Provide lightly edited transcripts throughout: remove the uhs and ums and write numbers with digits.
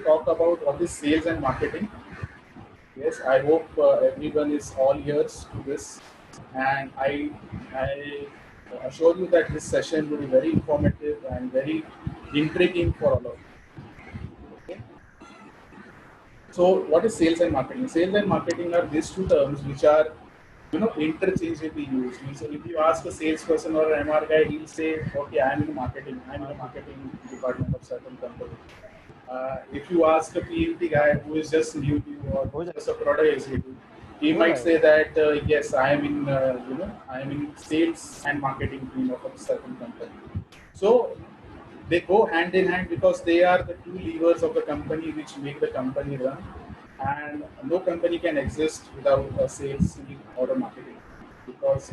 talk about what is sales and marketing. Yes, I hope everyone is all ears to this, and I assure you that this session will be very informative and very intriguing for all of you. Okay? So, what is sales and marketing? Sales and marketing are these two terms which are, interchangeably used. So if you ask a salesperson or an MR guy, he'll say, "Okay, I'm in marketing. I'm in the marketing department of certain company." If you ask a PMT guy who is just new to you or just a product executive, he might say that yes, I am in I am in sales and marketing team of a certain company. So they go hand in hand because they are the two levers of the company which make the company run. And no company can exist without a sales team or a marketing team because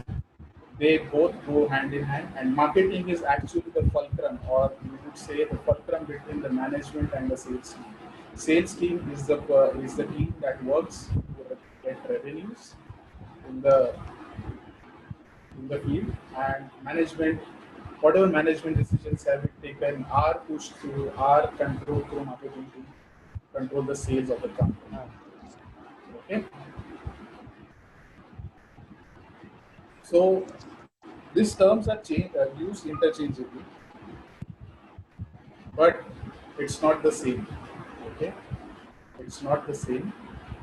they both go hand in hand. And marketing is actually the fulcrum, or you would say the fulcrum between the management and the sales team. Sales team is the team that works to get revenues in the field, and management, whatever management decisions have been taken are pushed through, are controlled through marketing to control the sales of the company. Okay. So these terms are used interchangeably, but it's not the same. Okay, it's not the same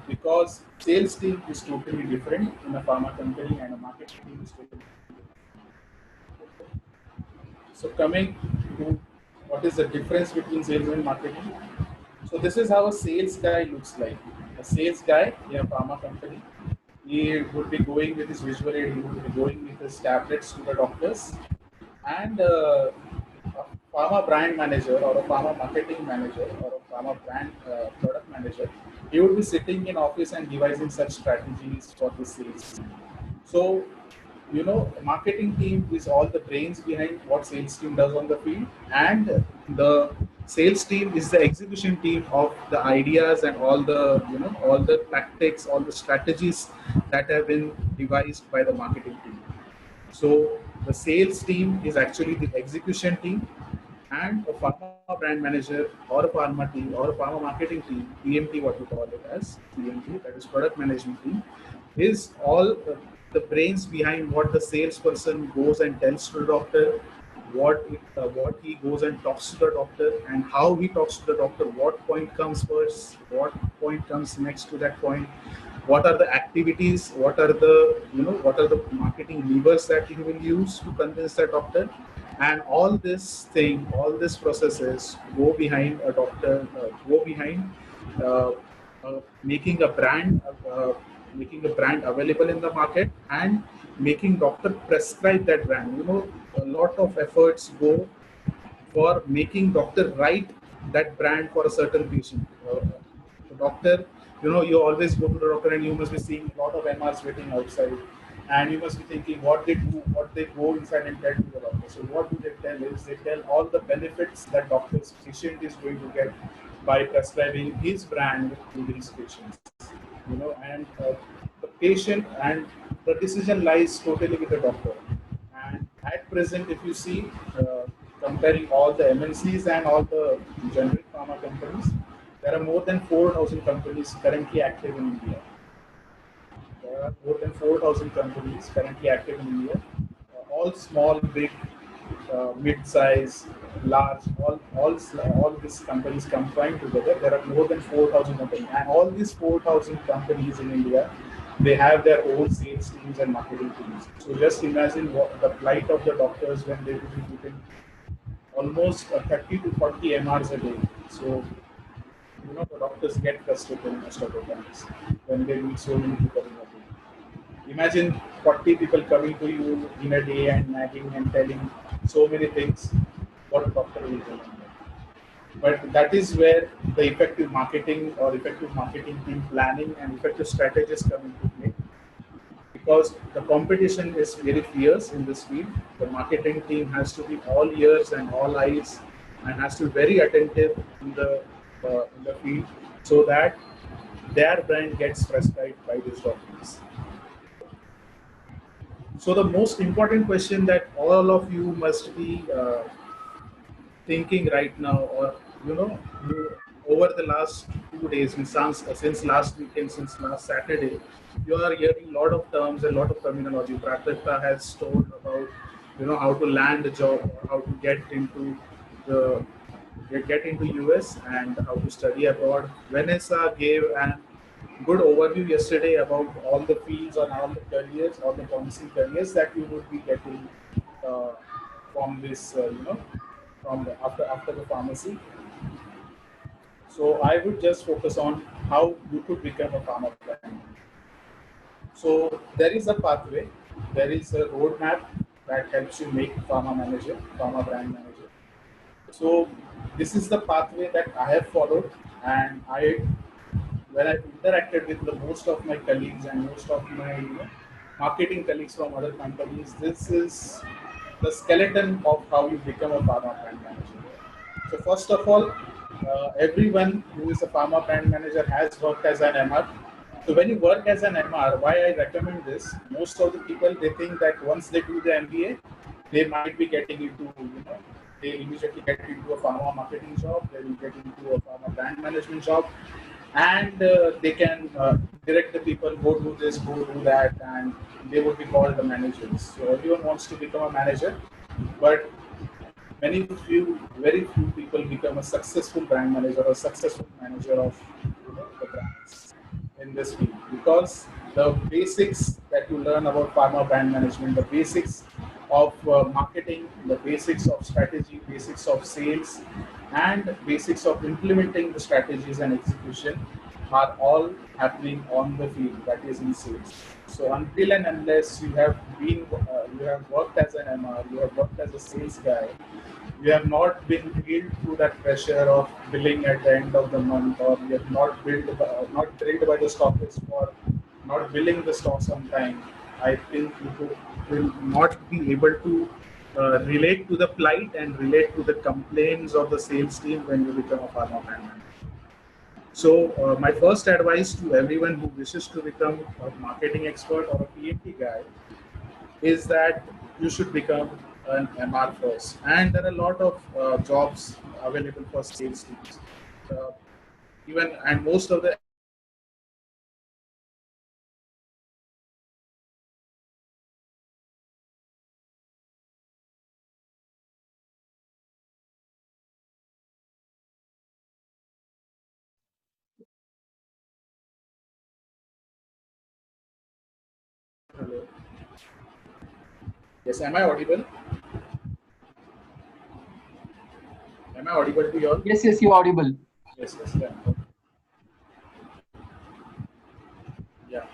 because sales team is totally different in a pharma company and a marketing team is totally different. So coming to what is the difference between sales and marketing? So this is how a sales guy looks like. A sales guy in a pharma company, he would be going with his visual aid, he would be going with his tablets to the doctors, and a pharma brand manager or a pharma marketing manager or a pharma brand product manager, he would be sitting in office and devising such strategies for the sales. So, marketing team is all the brains behind what sales team does on the field, and the sales team is the execution team of the ideas and all the all the tactics, all the strategies that have been devised by the marketing team. So the sales team is actually the execution team, and a pharma brand manager or a pharma team or a pharma marketing team, PMT, what we call it as PMT, that is product management team, is all the brains behind what the salesperson goes and tells to the doctor, what he goes and talks to the doctor, and how he talks to the doctor. What point comes first? What point comes next to that point? What are the activities? What are the what are the marketing levers that he will use to convince the doctor? And all this thing, all these processes go behind a doctor, go behind uh, making a brand, making a brand available in the market, and making doctor prescribe that brand. A lot of efforts go for making doctor write that brand for a certain patient. The doctor, you always go to the doctor and you must be seeing a lot of MRs waiting outside, and you must be thinking what they do, what they go inside and tell to the doctor. So what do they tell is they tell all the benefits that doctor's patient is going to get by prescribing his brand to these patients. And the patient and the decision lies totally with the doctor. And at present, if you see, comparing all the MNCs and all the generic pharma companies, there are more than 4,000 companies currently active in India. There are more than 4,000 companies currently active in India, all small, big, mid-size, large, all these companies combined together. There are more than 4,000 companies, and all these 4,000 companies in India, they have their own sales teams and marketing teams. So just imagine what the plight of the doctors when they will be putting almost 30 to 40 MRs a day. So the doctors get frustrated most of the times when they meet so many people in a day. Imagine 40 people coming to you in a day and nagging and telling so many things. What a doctor will do. But that is where the effective marketing or effective marketing team planning and effective strategies come into play. Because the competition is very fierce in this field, the marketing team has to be all ears and all eyes and has to be very attentive in the field so that their brand gets prescribed by these doctors. So the most important question that all of you must be thinking right now, or you over the last 2 days, since last weekend, since last Saturday, you are hearing a lot of terms, a lot of terminology. Prajakta has told about, how to land a job or how to the get into US and how to study abroad. Vanessa gave an good overview yesterday about all the fields and all the careers, all the promising careers that you would be getting uh, from this, from after the pharmacy. So I would just focus on how you could become a pharma brand. So there is a pathway, there is a roadmap that helps you make pharma brand manager. So this is the pathway that I have followed, and when I've interacted with the most of my colleagues and most of my marketing colleagues from other companies, this is the skeleton of how you become a pharma brand manager. So first of all, everyone who is a pharma brand manager has worked as an MR. So when you work as an MR, why I recommend this? Most of the people, they think that once they do the MBA, they might be getting into, they immediately get into a pharma marketing job, they will get into a pharma brand management job, and they can direct the people, go do this, go do that, and they would be called the managers. So everyone wants to become a manager, but very few people become a successful brand manager or successful manager of the brands in this field, because the basics that you learn about pharma brand management, the basics of marketing, the basics of strategy, basics of sales, and basics of implementing the strategies and execution are all happening on the field, that is in sales. So until and unless you have worked as an MR, you have worked as a sales guy, you have not been held to that pressure of billing at the end of the month, or you have not billed by the stockist for not billing the stocks on time. I think will not be able to relate to the plight and relate to the complaints of the sales team when you become a pharma brand manager. So my first advice to everyone who wishes to become a marketing expert or a PMP guy is that you should become an MR first. And there are a lot of jobs available for sales teams. Uh, Even and most of the Hello. Yes, am I audible? Am I audible to you all? Yes, yes, you're audible. Yes, yes, yeah. Yeah.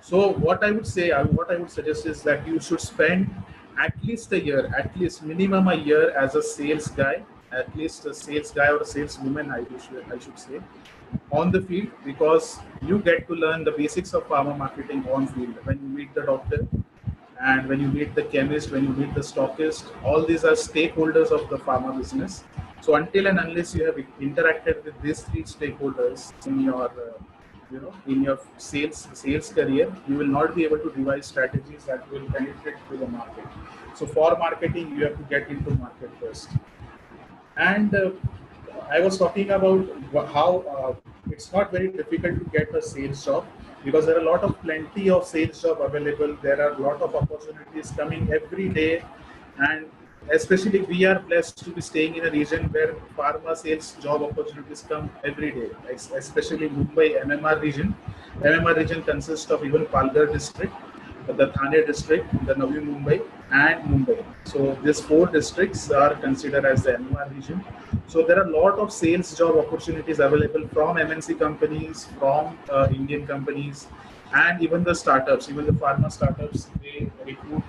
So what I would suggest is that you should spend at least a year, at least minimum a year as a sales guy, at least a sales guy or a saleswoman, I should say, on the field, because you get to learn the basics of pharma marketing on field when you meet the doctor and when you meet the chemist, when you meet the stockist. All these are stakeholders of the pharma business. So until and unless you have interacted with these three stakeholders in your in your sales career, you will not be able to devise strategies that will penetrate to the market. So for marketing, you have to get into market first. And I was talking about how it's not very difficult to get a sales job, because there are a lot of plenty of sales job available. There are a lot of opportunities coming every day, and especially we are blessed to be staying in a region where pharma sales job opportunities come every day, especially Mumbai MMR region. MMR region consists of even Palghar district, the Thane district, the Navi Mumbai, and Mumbai. So these four districts are considered as the MMR region. So there are a lot of sales job opportunities available from MNC companies, from Indian companies, and even the startups, even the pharma startups. They recruit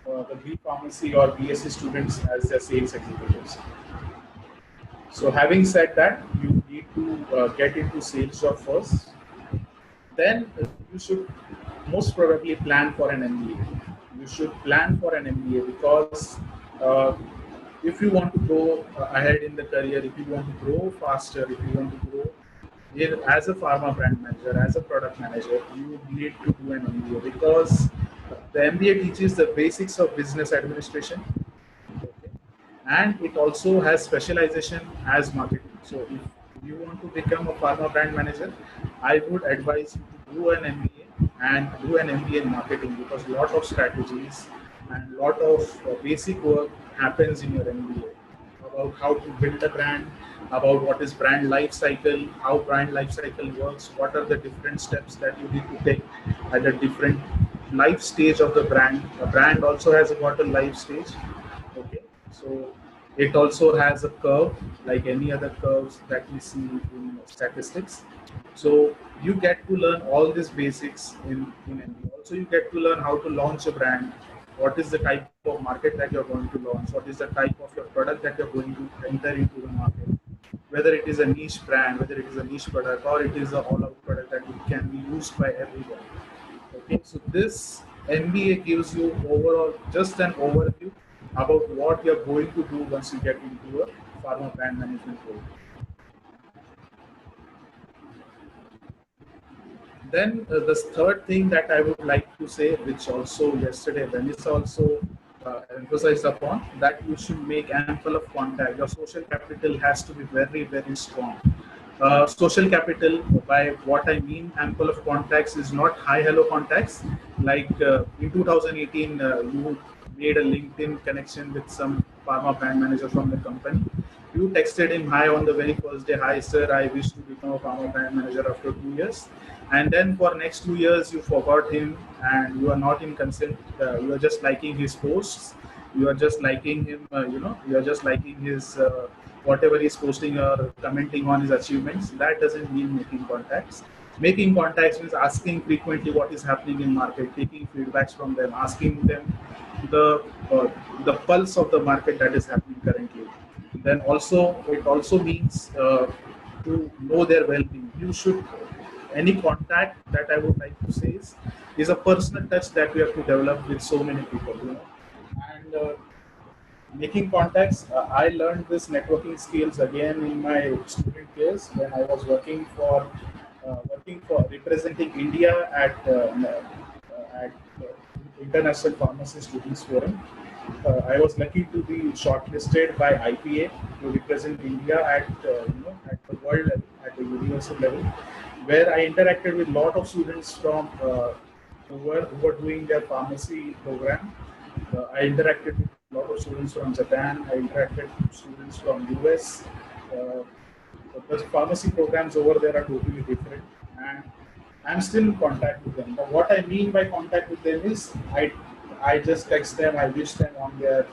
the B Pharmacy or BSc students as their sales executives. So having said that, you need to get into sales job first. Then you should most probably plan for an MBA. You should plan for an MBA, because uh, if you want to go ahead in the career, if you want to grow faster, if you want to grow as a pharma brand manager, as a product manager, you need to do an MBA, because the MBA teaches the basics of business administration. Okay. and it also has specialization as marketing. So if you want to become a pharma brand manager, I would advise you to do an MBA and do an MBA in marketing, because a lot of strategies and lot of basic work happens in your MBA about how to build a brand, about what is brand life cycle, how brand life cycle works, what are the different steps that you need to take at a different life stage of the brand. A brand also has got a life stage. Okay, so it also has a curve like any other curves that we see in statistics. So you get to learn all these basics in MBA. Also, you get to learn how to launch a brand. What is the type of market that you're going to launch? What is the type of your product that you're going to enter into the market? Whether it is a niche brand, whether it is a niche product, or it is an all-out product that can be used by everyone. Okay, so this MBA gives you overall just an overview about what you're going to do once you get into a pharma brand management role. Then the third thing that I would like to say, which also yesterday Vanessa also emphasized upon, that you should make ample of contact. Your social capital has to be very, very strong. Social capital, by what I mean ample of contacts, is not hi hello contacts. Like in 2018, you made a LinkedIn connection with some pharma brand manager from the company. You texted him hi on the very first day. Hi sir, I wish to become a pharma brand manager after 2 years. And then for next 2 years, you forgot him and you are not in consent. You are just liking his posts. You are just liking him. You are just liking his whatever he's posting or commenting on his achievements. That doesn't mean making contacts. Making contacts means asking frequently what is happening in market, taking feedbacks from them, asking them the uh, the pulse of the market that is happening currently. Then also it also means to know their well-being. You should, any contact that I would like to say is a personal touch that we have to develop with so many people. And making contacts. I learned this networking skills again in my student years when I was working for representing India at International Pharmacy Students Forum. I was lucky to be shortlisted by IPA to represent India at the world level, at the universal level, where I interacted with a lot of students from who were doing their pharmacy program. I interacted with a lot of students from Japan. I interacted with students from US. Uh, the pharmacy programs over there are totally different, and I'm still in contact with them. But what I mean by contact with them is I just text them. I wish them on their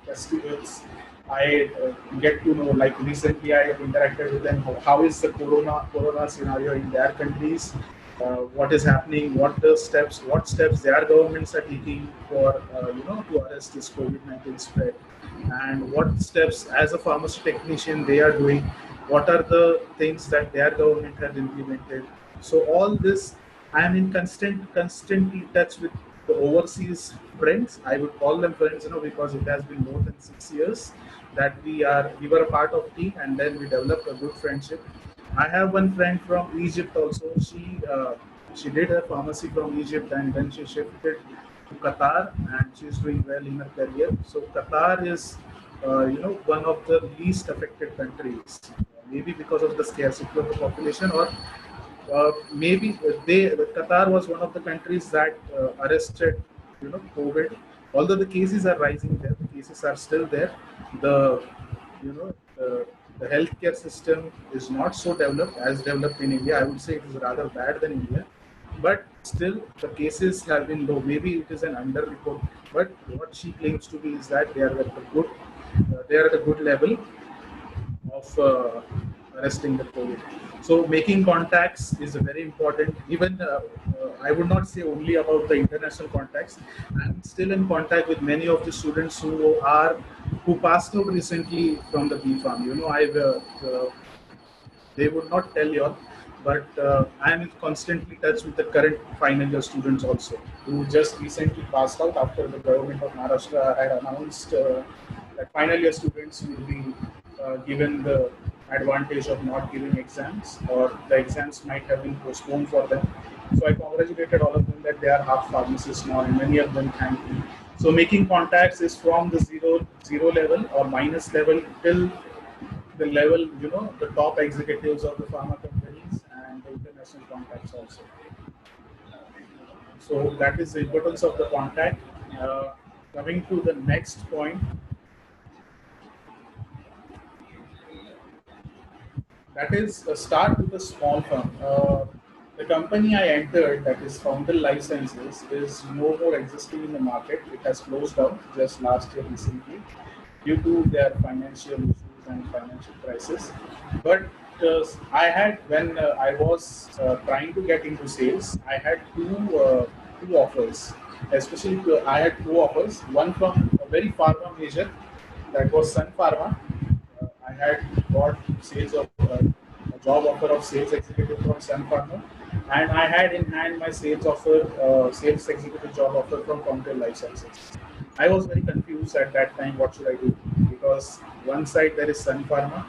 festivals. I get to know, like recently I interacted with them. How is the corona scenario in their countries? What is happening? What steps their governments are taking for to arrest this COVID-19 spread, and what steps as a pharmacy technician they are doing. What are the things that their government has implemented? So all this, I am in constantly touch with the overseas friends. I would call them friends, because it has been more than 6 years that we were a part of team, and then we developed a good friendship. I have one friend from Egypt also. She did her pharmacy from Egypt, and then she shifted to Qatar, and she's doing well in her career. So Qatar is one of the least affected countries, maybe because of the scarcity of the population, or maybe Qatar was one of the countries that arrested COVID. Although the cases are rising there, the cases are still there. The you know the healthcare system is not so developed as developed in India. I would say it is rather bad than India, but still the cases have been low. Maybe it is an underreport, but what she claims to be is that they are at a good level of arresting the COVID. So making contacts is very important. Even I would not say only about the international contacts. I'm still in contact with many of the students who passed out recently from the B Farm. They would not tell you all, but I am in constantly touch with the current final year students also, who just recently passed out after the government of Maharashtra had announced that final year students will be given the advantage of not giving exams, or the exams might have been postponed for them. So I congratulated all of them that they are half pharmacists now, and many of them thank me. So making contacts is from the zero level or minus level till the level, the top executives of the pharma companies and the international contacts also. So that is the importance of the contact. Uh, Coming to the next point, that is a start with a small firm. The company I entered, that is Foundel Life Sciences, is no more existing in the market. It has closed down just last year recently due to their financial issues and financial crisis. But I had, when I was trying to get into sales, I had two offers. Especially, I had two offers. One from a very pharma major, that was Sun Pharma. I had got sales of a job offer of sales executive from Sun Pharma, and I had in hand my sales offer, sales executive job offer from Fountain Life Sciences. I was very confused at that time. What should I do? Because one side there is Sun Pharma,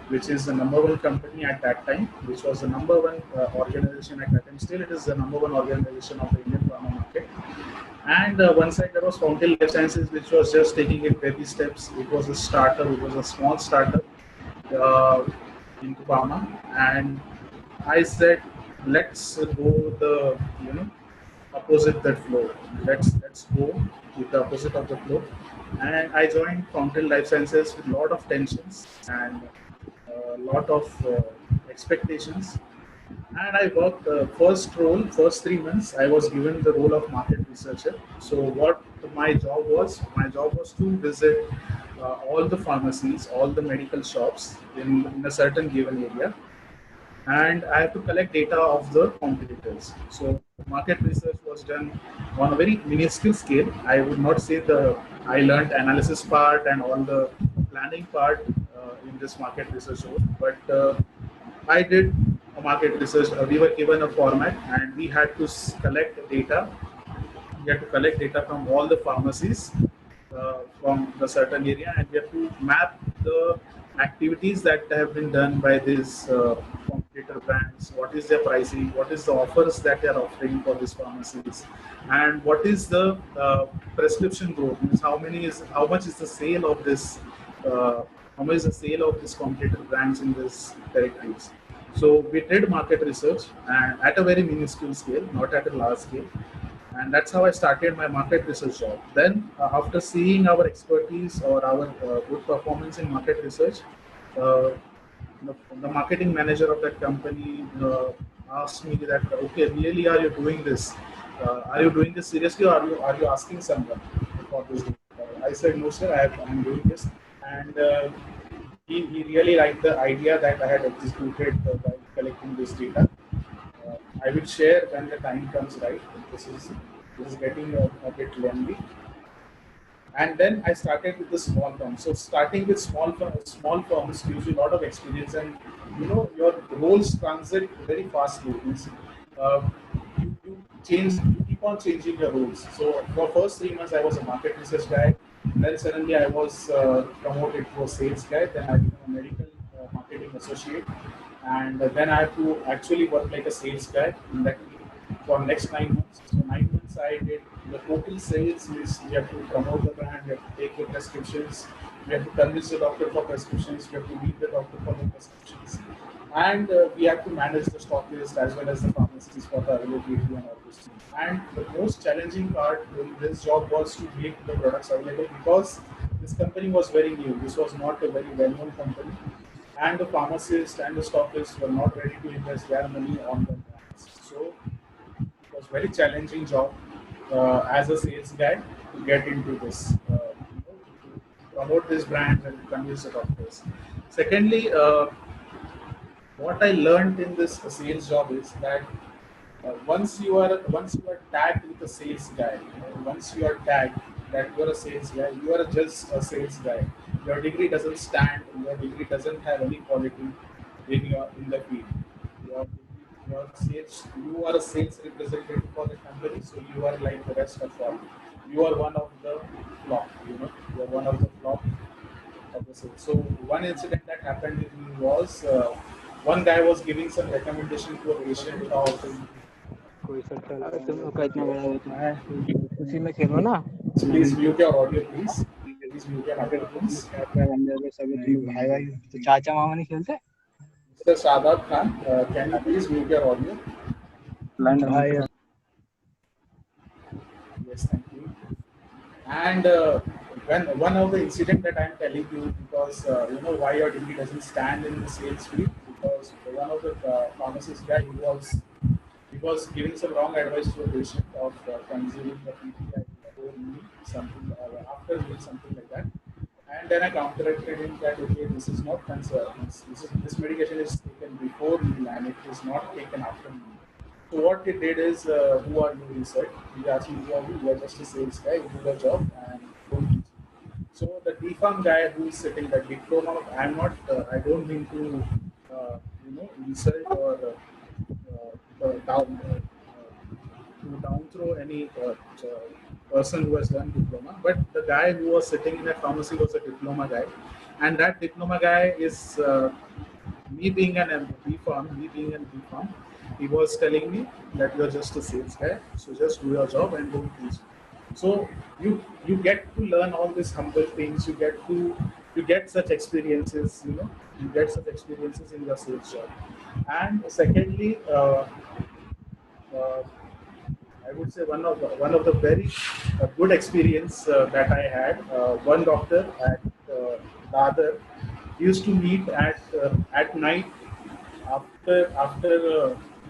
which is the number one company at that time, which was the number one organization at that time. Still, it is the number one organization of the Indian pharma market. And one side there was Fountain Life Sciences, which was just taking it baby steps. It was a startup. It was a small startup uh, into pharma, and I said, let's go the opposite that flow. Let's go with the opposite of the flow. And I joined Fountain Life Sciences with a lot of tensions and a lot of expectations. And I worked first 3 months, I was given the role of market researcher. So what my job was? My job was to visit all the pharmacies, all the medical shops in a certain given area, and I have to collect data of the competitors. So market research was done on a very minuscule scale. I would not say I learned analysis part and all the planning part in this market research role, but I did a market research. We were given a format and we had to collect data. We had to collect data from all the pharmacies from the certain area, and we have to map the activities that have been done by these competitor brands. What is their pricing? What is the offers that they are offering for these pharmacies? And what is the prescription growth? Means how much is the sale of this? How much is the sale of these competitor brands in this territories? So we did market research and at a very minuscule scale, not at a large scale, and that's how I started my market research job. Then, after seeing our expertise or our good performance in market research, uh, the marketing manager of that company asked me that, okay, really, are you doing this? Are you doing this seriously, or are you asking someone for this? I said, no, sir, I'm doing this, and he really liked the idea that I had executed by collecting this data. I will share when the time comes, right? This is getting a bit lengthy. And then I started with the small firms. So starting with small firms gives you a lot of experience, and your roles transit very fastly. Means, uh, you keep on changing your roles. So for first 3 months I was a market research guy. Then suddenly I was promoted to a sales guy. Then I became a medical marketing associate, and then I have to actually work like a sales guy in that for next 9 months. So 9 months I did the total sales. Is we have to promote the brand, we have to take the prescriptions, we have to convince the doctor for prescriptions, we have to meet the doctor for the prescriptions, and we have to manage the stock list as well as the pharmacies for the availability and all those things. And the most challenging part in this job was to make the products available, because this company was very new. This was not a very well-known company, and the pharmacists and the stockists were not ready to invest their money on the brands. So it was very challenging job as a sales guy to get into this, to promote this brand and convince the doctors. Secondly, what I learned in this sales job is that once you are tagged with a sales guy, once you are tagged that you are a sales guy, you are just a sales guy. Your degree doesn't stand. Your degree doesn't have any quality in the field. Your sales, you are a sales representative for the company, so you are like the rest of all. You are one of the flock. You are one of the flock of the sales. So one incident that happened with me was one guy was giving some recommendation to a patient of कोई सा चल रहा है तुम लोग का इतना बड़ा वो तो है उसी में खेलो ना Please mute your audio, please. Please mute your audio, please. भाई भाई तो चाचा मामा नहीं खेलते? Mr. Shadab Khan, can you please mute your audio? भाई Yes, thank you. And when one of the incident that I'm telling you, because you know why your degree doesn't stand in the sales field, because one of the pharmacist guy, he was giving some wrong advice to a patient of consuming the PPI before meal, something after meal, something like that. And then I counteracted him that okay, this is not concern. This medication is taken before meal and it is not taken after meal. So what he did is, who are you? He said. He asked me, who are you? You are just a sales guy. You do your job and don't teach. So the DPharm guy who is sitting, the diploma, I'm not. I don't mean to, you know, insult or to down throw any person who has done diploma. But the guy who was sitting in that pharmacy was a diploma guy, and that diploma guy is me being an B farm, me being an B farm, he was telling me that you're just a sales guy, so just do your job and don't teach. So you get to learn all these humble things. You get such experiences. You know, you get such experiences in your sales job. And secondly, uh, I would say one of the very good experience that I had. One doctor at Dadar used to meet at night after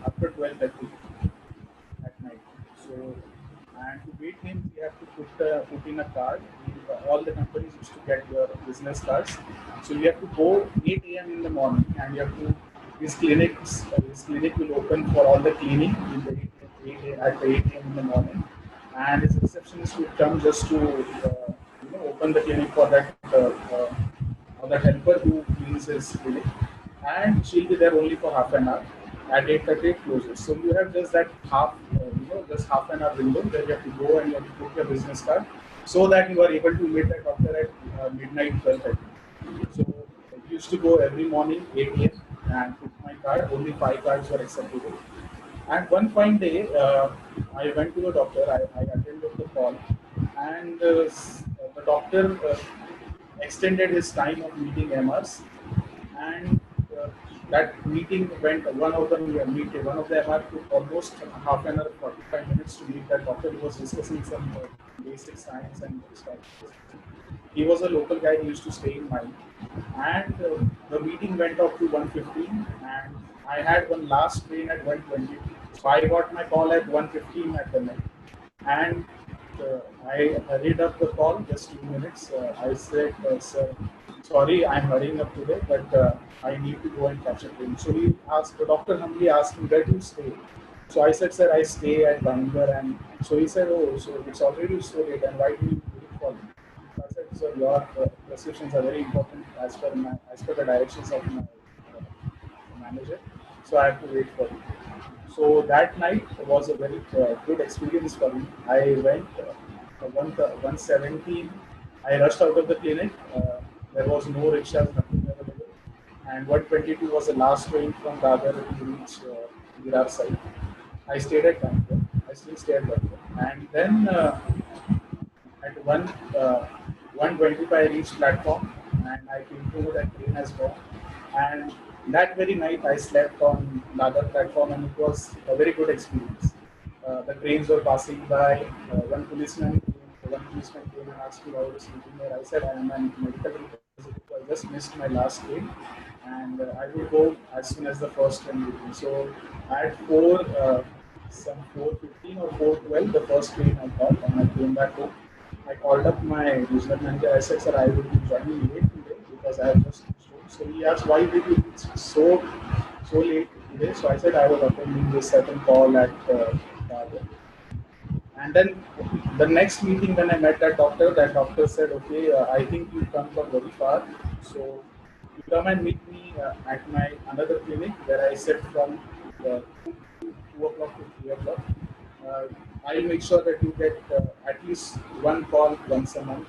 12:30 at night. So, and to meet him, we have to put in a card. All the companies used to get your business cards. So you have to go 8 a.m. in the morning, and you have to his clinic will open for all the cleaning in the 8 a.m. in the morning, and his receptionist would come just to you know, open the clinic for or that helper who cleans his clinic, and she'll be there only for half an hour. At 8:30 it closes. So you have just that just half an hour window where you have to go and you have to put your business card so that you are able to meet the doctor at midnight 12:30. So I used to go every morning 8 a.m. and put my card. Only 5 cards were acceptable. And one fine day, I went to the doctor. I attended the call, and the doctor extended his time of meeting MRs, and that meeting went. One of the MR took almost half an hour, 45 minutes to meet that doctor. He was discussing some basic science and stuff. He was a local guy. He used to stay in mine, and the meeting went up to 1:15, and I had one last train at 1:20. So I got my call at 1:15 at the night, and I hurried up the call just 2 minutes. I said, "Sir, sorry, I'm hurrying up today, but I need to go and catch a train." So the doctor humbly asked me, "Where do you stay?" So I said, "Sir, I stay at Bangalore." And so he said, "Oh, so it's already so late, and why do you wait for me?" I said, "Sir, your prescriptions are very important as per the directions of my manager, so I have to wait for you." So that night was a very good experience for me. I went 1:17. I rushed out of the clinic. There was no rickshaws, nothing available. And 1:22 was the last train from Dadar to reach Virar side. I stayed at Bangalore. I still stay at Bangalore. And then at 1:25 I reached platform, and I came to know that train has gone. And that very night I slept on the other platform, and it was a very good experience. The trains were passing by. One policeman came and asked me why I was sleeping there. I said I am a medical representative. I just missed my last train, and I will go as soon as the first train will be. So at some 4:15 or 4:12, the first train I got, and I came back home. I called up my regional manager. I said, "Sir, I will be joining late today because I have just reached home." So he asked, "Why did you reach so late today?" So I said, "I was attending this certain call at Dadar." And then the next meeting when I met that doctor said, "Okay, I think you come from very far, so you come and meet me at my another clinic where I sit from 2 o'clock to 3 o'clock. Uh, I'll make sure that you get at least one call once a month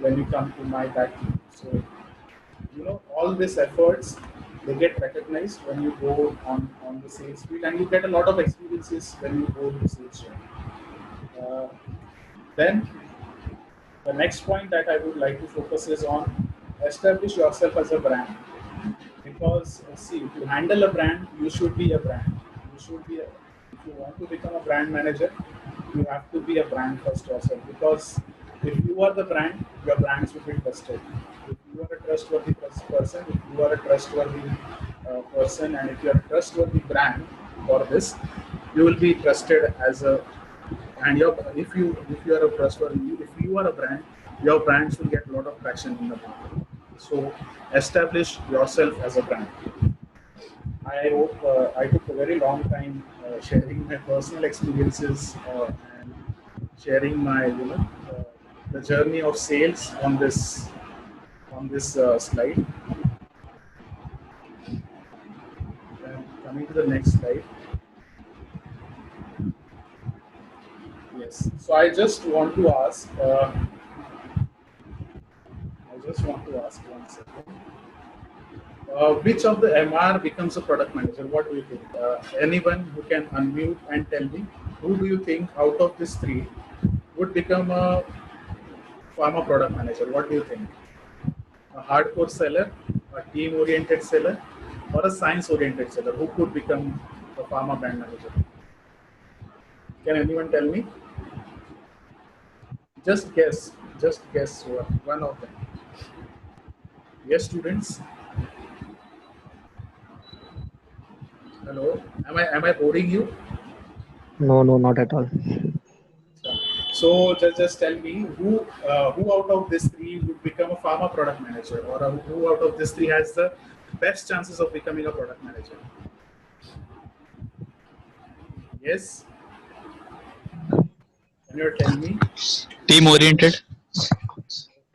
when you come to my back clinic." So you know all these efforts, they get recognized when you go on the sales field, and you get a lot of experiences when you go to sales job. Uh, then The next point that I would like to focus is on establish yourself as a brand. Because see, to handle a brand, you should be a brand. You should be a, if you want to become a brand manager, you have to be a brand first yourself. Because if you are the brand, your brands will be trusted. If you are a trustworthy person, if you are a trustworthy person, and if you are a trustworthy brand for this, you will be trusted as a, and your, if you are a trustworthy, if you are a brand, your brands will get a lot of traction in the market. So establish yourself as a brand. I hope I took a very long time sharing my personal experiences and sharing my the journey of sales on this slide. And coming to the next slide. Yes. So I just want to ask. I just want to ask one second. Which of the MR becomes a product manager? What do you think? Anyone who can unmute and tell me who do you think out of these three would become a pharma product manager? What do you think? A hardcore seller, a team-oriented seller, or a science-oriented seller? Who could become a pharma brand manager? Can anyone tell me? Just guess. Just guess one of them. Yes, students. Hello. Am I boring you? No, no, not at all. So just tell me who out of these three would become a pharma product manager, or who out of these three has the best chances of becoming a product manager? Yes, can you tell me? Team oriented.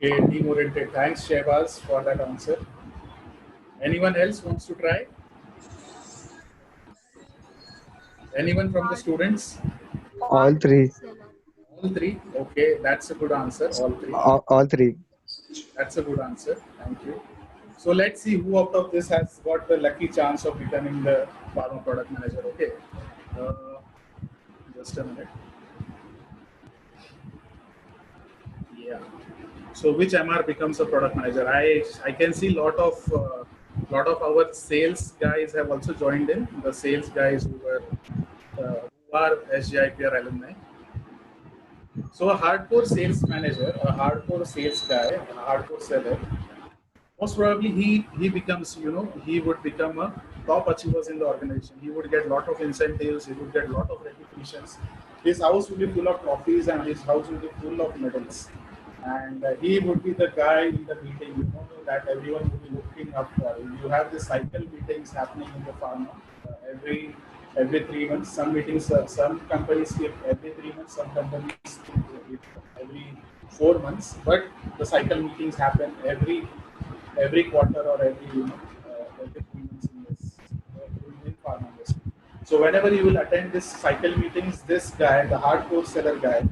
Okay, team oriented. Thanks, Shehbaz, for that answer. Anyone else wants to try? Anyone from the students? All three. All three. Okay, that's a good answer. All three. All three. That's a good answer. Thank you. So let's see who out of this has got the lucky chance of becoming the pharma product manager. Okay. Uh, just a minute. Yeah. So which MR becomes a product manager? I can see lot of our sales guys have also joined in. The sales guys who are SGIPR alumni. So a hardcore sales manager, a hardcore sales guy, a hardcore seller, most probably he becomes, he would become a top achievers in the organization. He would get a lot of incentives. He would get a lot of recognitions. His house will be full of trophies and his house will be full of medals. And he would be the guy in the meeting, that everyone will be looking up for. You have the cycle meetings happening in the pharma every 3 months. Some meetings, some companies keep every 3 months. Some companies keep every 4 months. But the cycle meetings happen every quarter or every 3 months in this in pharma industry. So whenever you will attend this cycle meetings, this guy, the hardcore seller guy,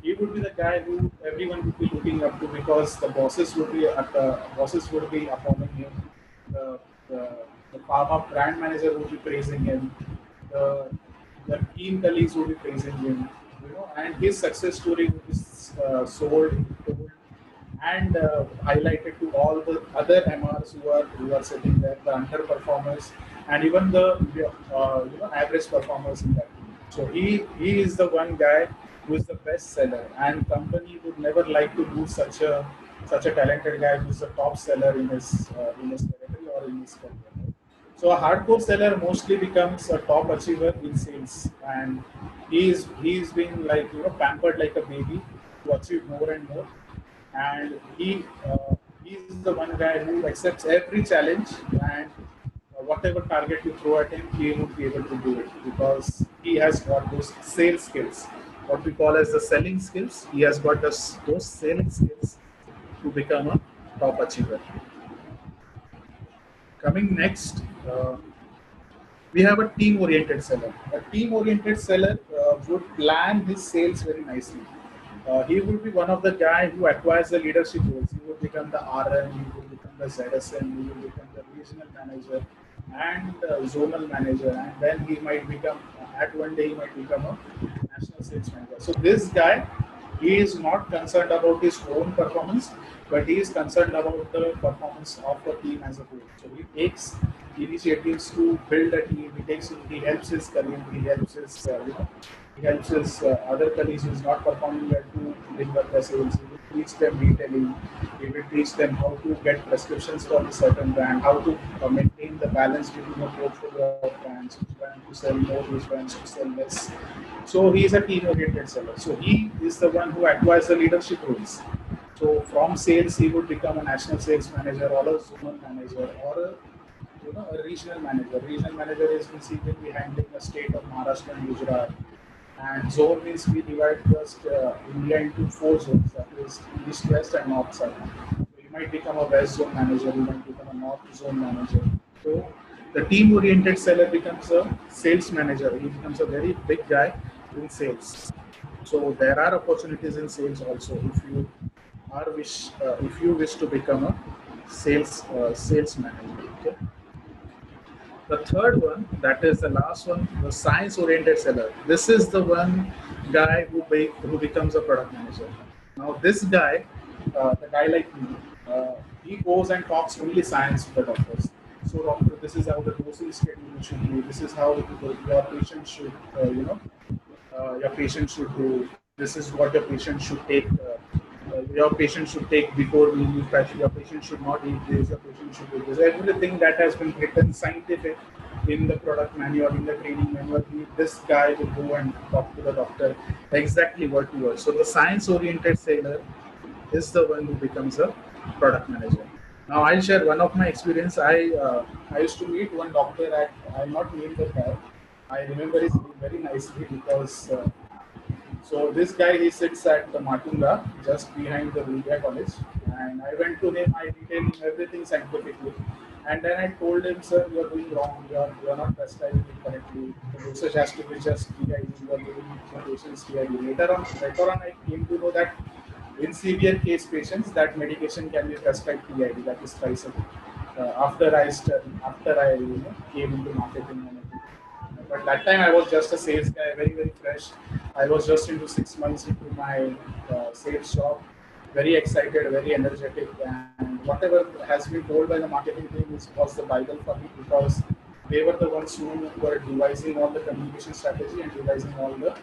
he would be the guy who everyone would be looking up to, because the bosses would be upholding him. The, the, the pharma brand manager would be praising him. The, the team colleagues would be praising him. And his success story would be told, and highlighted to all the other MRs who are sitting there, the underperformers, and even the average performers in that team. So he is the one guy who is the best seller, and company would never like to lose such a talented guy who is the top seller in his territory or in his career. Right? So a hardcore seller mostly becomes a top achiever in sales, and he's been like pampered like a baby to achieve more and more, and he's the one guy who accepts every challenge, and whatever target you throw at him, he would be able to do it because he has got those sales skills, what we call as the selling skills. He has got those selling skills to become a top achiever. Coming next, we have a team-oriented seller. A team-oriented seller would plan his sales very nicely. He would be one of the guy who acquires the leadership roles. He would become the RM, he would become the ZSM, he would become the regional manager and zonal manager, and then he might become, at one day he might become a national sales manager. So this guy He is not concerned about his own performance, but he is concerned about the performance of the team as a whole. So he takes initiatives to build a team. He helps his colleague, he helps his other colleagues who is not performing well to bring up the sales. He will teach them retailing. He will teach them how to get prescriptions for a certain brand, how to maintain the balance between a portfolio of brands, which brand to sell more, which brands to sell less. So he is a team-oriented seller. So he is the one who acquires the leadership roles. So from sales, he would become a national sales manager or a zonal manager or a regional manager. Regional manager is basically handling the state of Maharashtra and Gujarat. And zone means we divide just India into 4 zones, that is east, west, and north, south. So you might become a west zone manager, you might become a north zone manager. So the team oriented seller becomes a sales manager, he becomes a very big guy in sales. So there are opportunities in sales also if you wish to become a sales manager. Okay. The third one, that is the last one, the science-oriented seller. This is the one guy who becomes a product manager. Now, this guy, the guy like me, he goes and talks only science to the doctors. So, doctor, this is how the dosing schedule should be. This is how your patient should, your patient should do. This is what your patient should take. Your patient should take before we use patient. Your patient should not eat this. Your patient should do this. Everything that has been written scientific in the product manual, in the training manual, this guy will go and talk to the doctor exactly word to word. So the science-oriented seller is the one who becomes a product manager. Now I'll share one of my experience. I used to meet one doctor at, I'll not name the guy. I remember his name very nicely because so this guy, he sits at the Matunda, just behind the Vidya College, and I went to him. I detailed him everything scientifically, and then I told him, "Sir, you are doing wrong. You are not prescribing it correctly. The dosage has to be just TID. You are giving the patients TID." Later on, I came to know that in severe case patients, that medication can be prescribed TID, that is twice a day. After I came into marketing and everything. But that time I was just a sales guy, very very fresh. I was just into 6 months into my sales job, very excited, very energetic, and whatever has been told by the marketing team was the Bible for me because they were the ones who were devising all the communication strategy and devising all the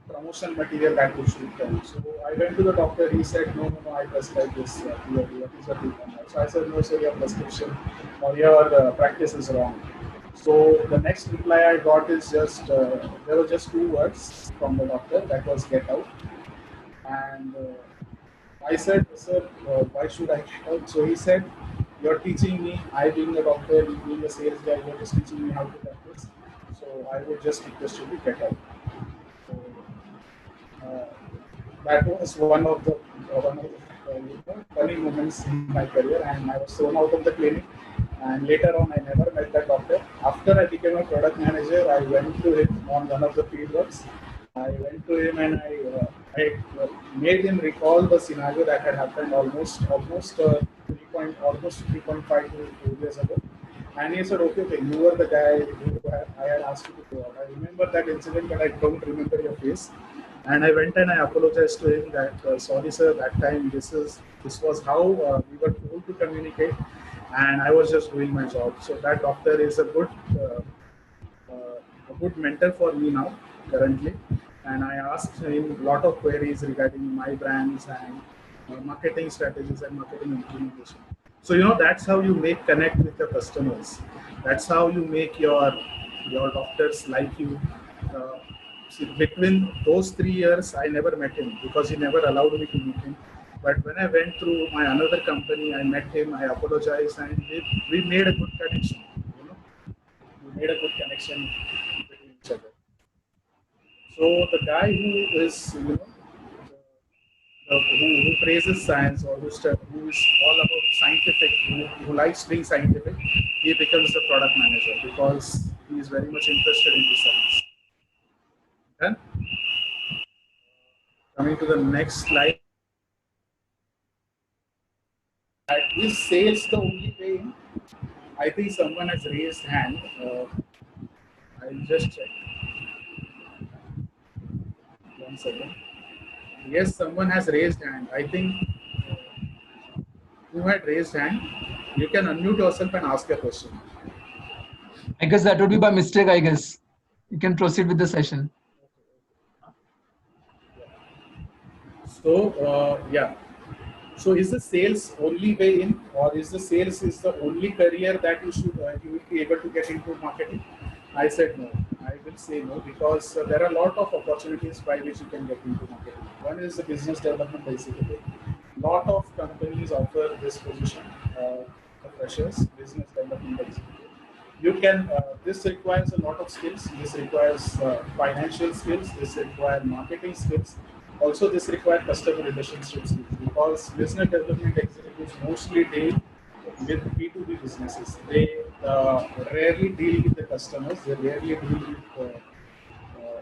promotional material that we should tell. So I went to the doctor. He said, "No, no, no. I prescribe this. What is the treatment?" So I said, "No, sir, your prescription or your practice is wrong." So the next reply I got is just there were just 2 words from the doctor. That was "get out." And I said, "Sir, why should I get out?" So he said, "You're teaching me. I being a doctor, you being a sales guy, you're just teaching me how to practice. So I would just request you to get out." So uh, that was one of the funny moments in my career, and I was thrown out of the clinic. And later on, I never met that doctor. After I became a product manager, I went to him on one of the field works. I went to him and I made him recall the scenario that had happened almost 3.5 to 2 years ago. And he said, "Okay, okay, you were the guy who I had asked you to go out. I remember that incident, but I don't remember your face." And I went and I apologized to him that, "Sorry, sir, that time this was how we were told to communicate, and I was just doing my job." So that doctor is a good mentor for me now currently, and I asked him a lot of queries regarding my brands and marketing strategies and marketing implementation. So that's how you make connect with your customers. That's how you make your doctors like you. Uh, See, between those 3 years, I never met him because he never allowed me to meet him. But when I went through my another company, I met him. I apologized, and we made a good connection. We made a good connection between each other. So the guy who is who praises science or who is all about scientific, who likes being scientific, he becomes the product manager because he is very much interested in the science. Then coming to the next slide, is sales the only way in? I think someone has raised hand. I'll just check. 1 second. Yes, someone has raised hand. I think who had raised hand? You can unmute yourself and ask your question. I guess that would be by mistake, I guess. You can proceed with the session. So, yeah. So, is the sales only way in, or is the sales is the only career that you will be able to get into marketing? I said no. I will say no because there are a lot of opportunities by which you can get into marketing. One is the business development executive. Lot of companies offer this position, the freshers, business development executive. You can. This requires a lot of skills. This requires financial skills. This requires marketing skills. Also, this requires customer relationship skills because business development executives mostly deal with B2B businesses. They rarely deal with the customers. They rarely deal with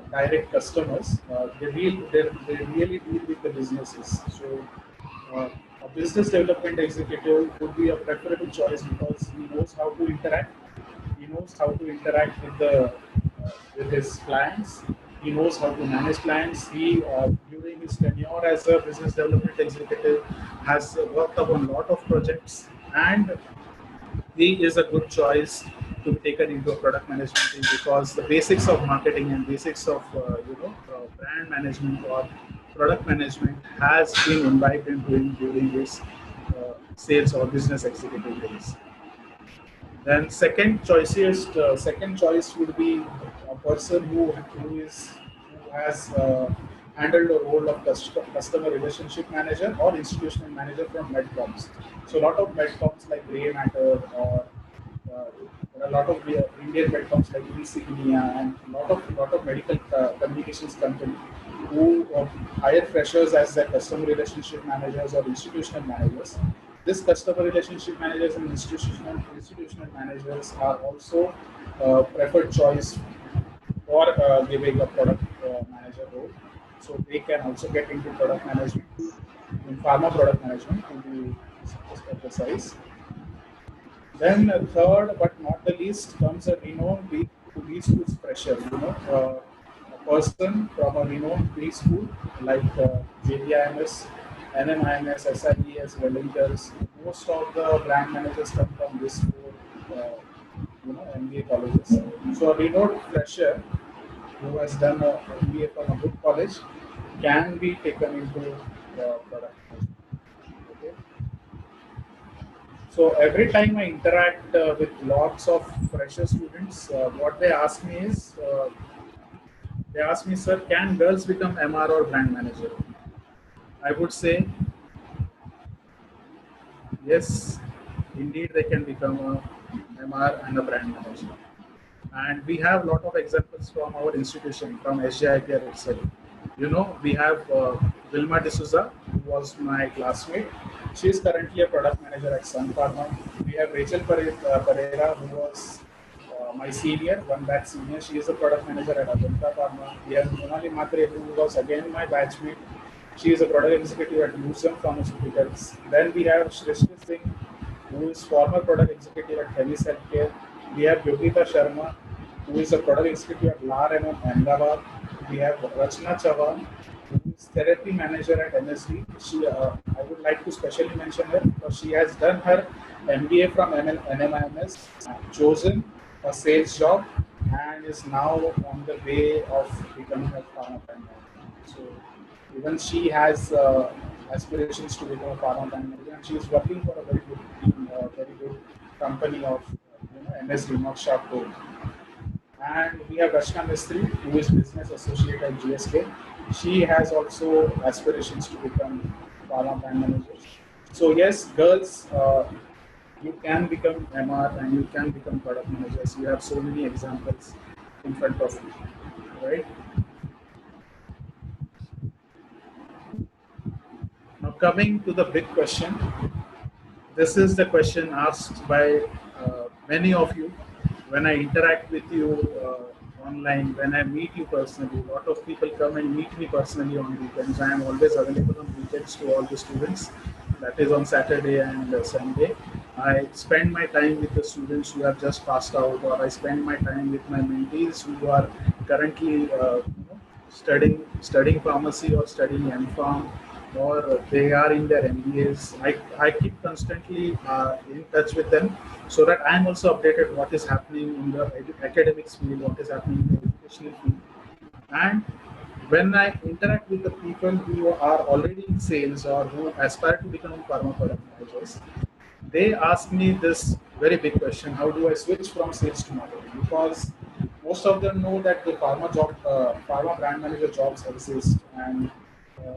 direct customers. They really deal with the businesses. So, a business development executive would be a preferable choice because he knows how to interact. He knows how to interact with his clients. He knows how to manage clients. He, during his tenure as a business development executive, has worked upon a lot of projects, and he is a good choice to be taken into a product management team because the basics of marketing and basics of brand management or product management has been imbibed into him during his sales or business executive days. Then second choice would be a person who has handled the role of customer relationship manager or institutional manager from Medcoms. So a lot of Medcoms like Grey Matter or there are a lot of Indian Medcoms like Insignia and a lot of medical communications company who hire freshers as their customer relationship managers or institutional managers. This customer relationship managers and institutional managers are also preferred choice for giving a product manager role. So they can also get into product management, in pharma product management to be precise. Then third, but not the least, comes a renowned B school fresher. A person from a renowned B school like JBIMS, NMIMS, SIES, Wellingtons. Most of the brand managers come from this school, MBA colleges. So a renowned fresher who has done a MBA from a good college can be taken into product management. Okay. So every time I interact with lots of fresher students, what they ask me, sir, can girls become MR or brand manager? I would say, yes, indeed they can become a MR and a brand manager. And we have a lot of examples from our institution, from SJIPR itself. We have Vilma D'Souza, who was my classmate. She is currently a product manager at Sun Pharma. We have Rachel Pereira, who was my senior, one batch senior. She is a product manager at Ajanta Pharma. We have Monali Matre, who was again my batchmate. She is a product executive at Newsom Pharmaceuticals. Then we have Shrishti Singh, who is former product executive at Hemis Healthcare. We have Yogita Sharma, who is a product executive at LAR Ahmedabad. We have Rachna Chavan, who is therapy manager at MSD. I would like to specially mention her because she has done her MBA from NMIMS, chosen a sales job, and is now on the way of becoming a pharma brand manager. So even she has aspirations to become a pharma brand manager, and she is working for a very good team, very good company of MSD, not Sharp. And we have Rashna Mistry, who is business associate at GSK. She has also aspirations to become pharma brand managers. So yes, girls, you can become MR and you can become product managers. You have so many examples in front of you, right? Now coming to the big question, this is the question asked by many of you when I interact with you online, when I meet you personally. A lot of people come and meet me personally on weekends. I am always available on weekends to all the students. That is on Saturday and Sunday. I spend my time with the students who have just passed out, or I spend my time with my mentees who are currently studying pharmacy or studying M.Pharm, or they are in their MBAs. I keep constantly in touch with them so that I'm also updated what is happening in the academics field, what is happening in the educational field. And when I interact with the people who are already in sales or who aspire to become pharma product managers, they ask me this very big question: how do I switch from sales to marketing? Because most of them know that the pharma brand manager jobs exist, and uh,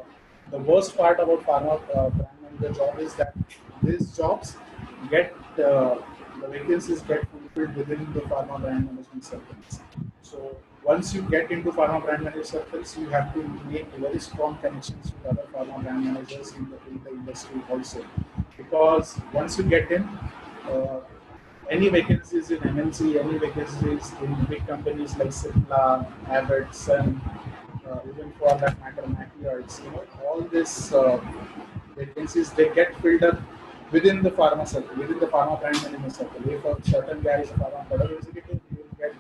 the worst part about pharma brand manager job is that these jobs get the vacancies get fulfilled within the pharma brand management circles. So once you get into pharma brand manager circles, you have to make very strong connections with other pharma brand managers in the industry also, because once you get in, uh, any vacancies in MNC, any vacancies in big companies like Cipla, Abbott, Sun, even for that matter, McLeod's, all these vacancies, they get filled up within the pharma circle, within the pharma brand management circle. If a certain guy is a pharma product executive, he will get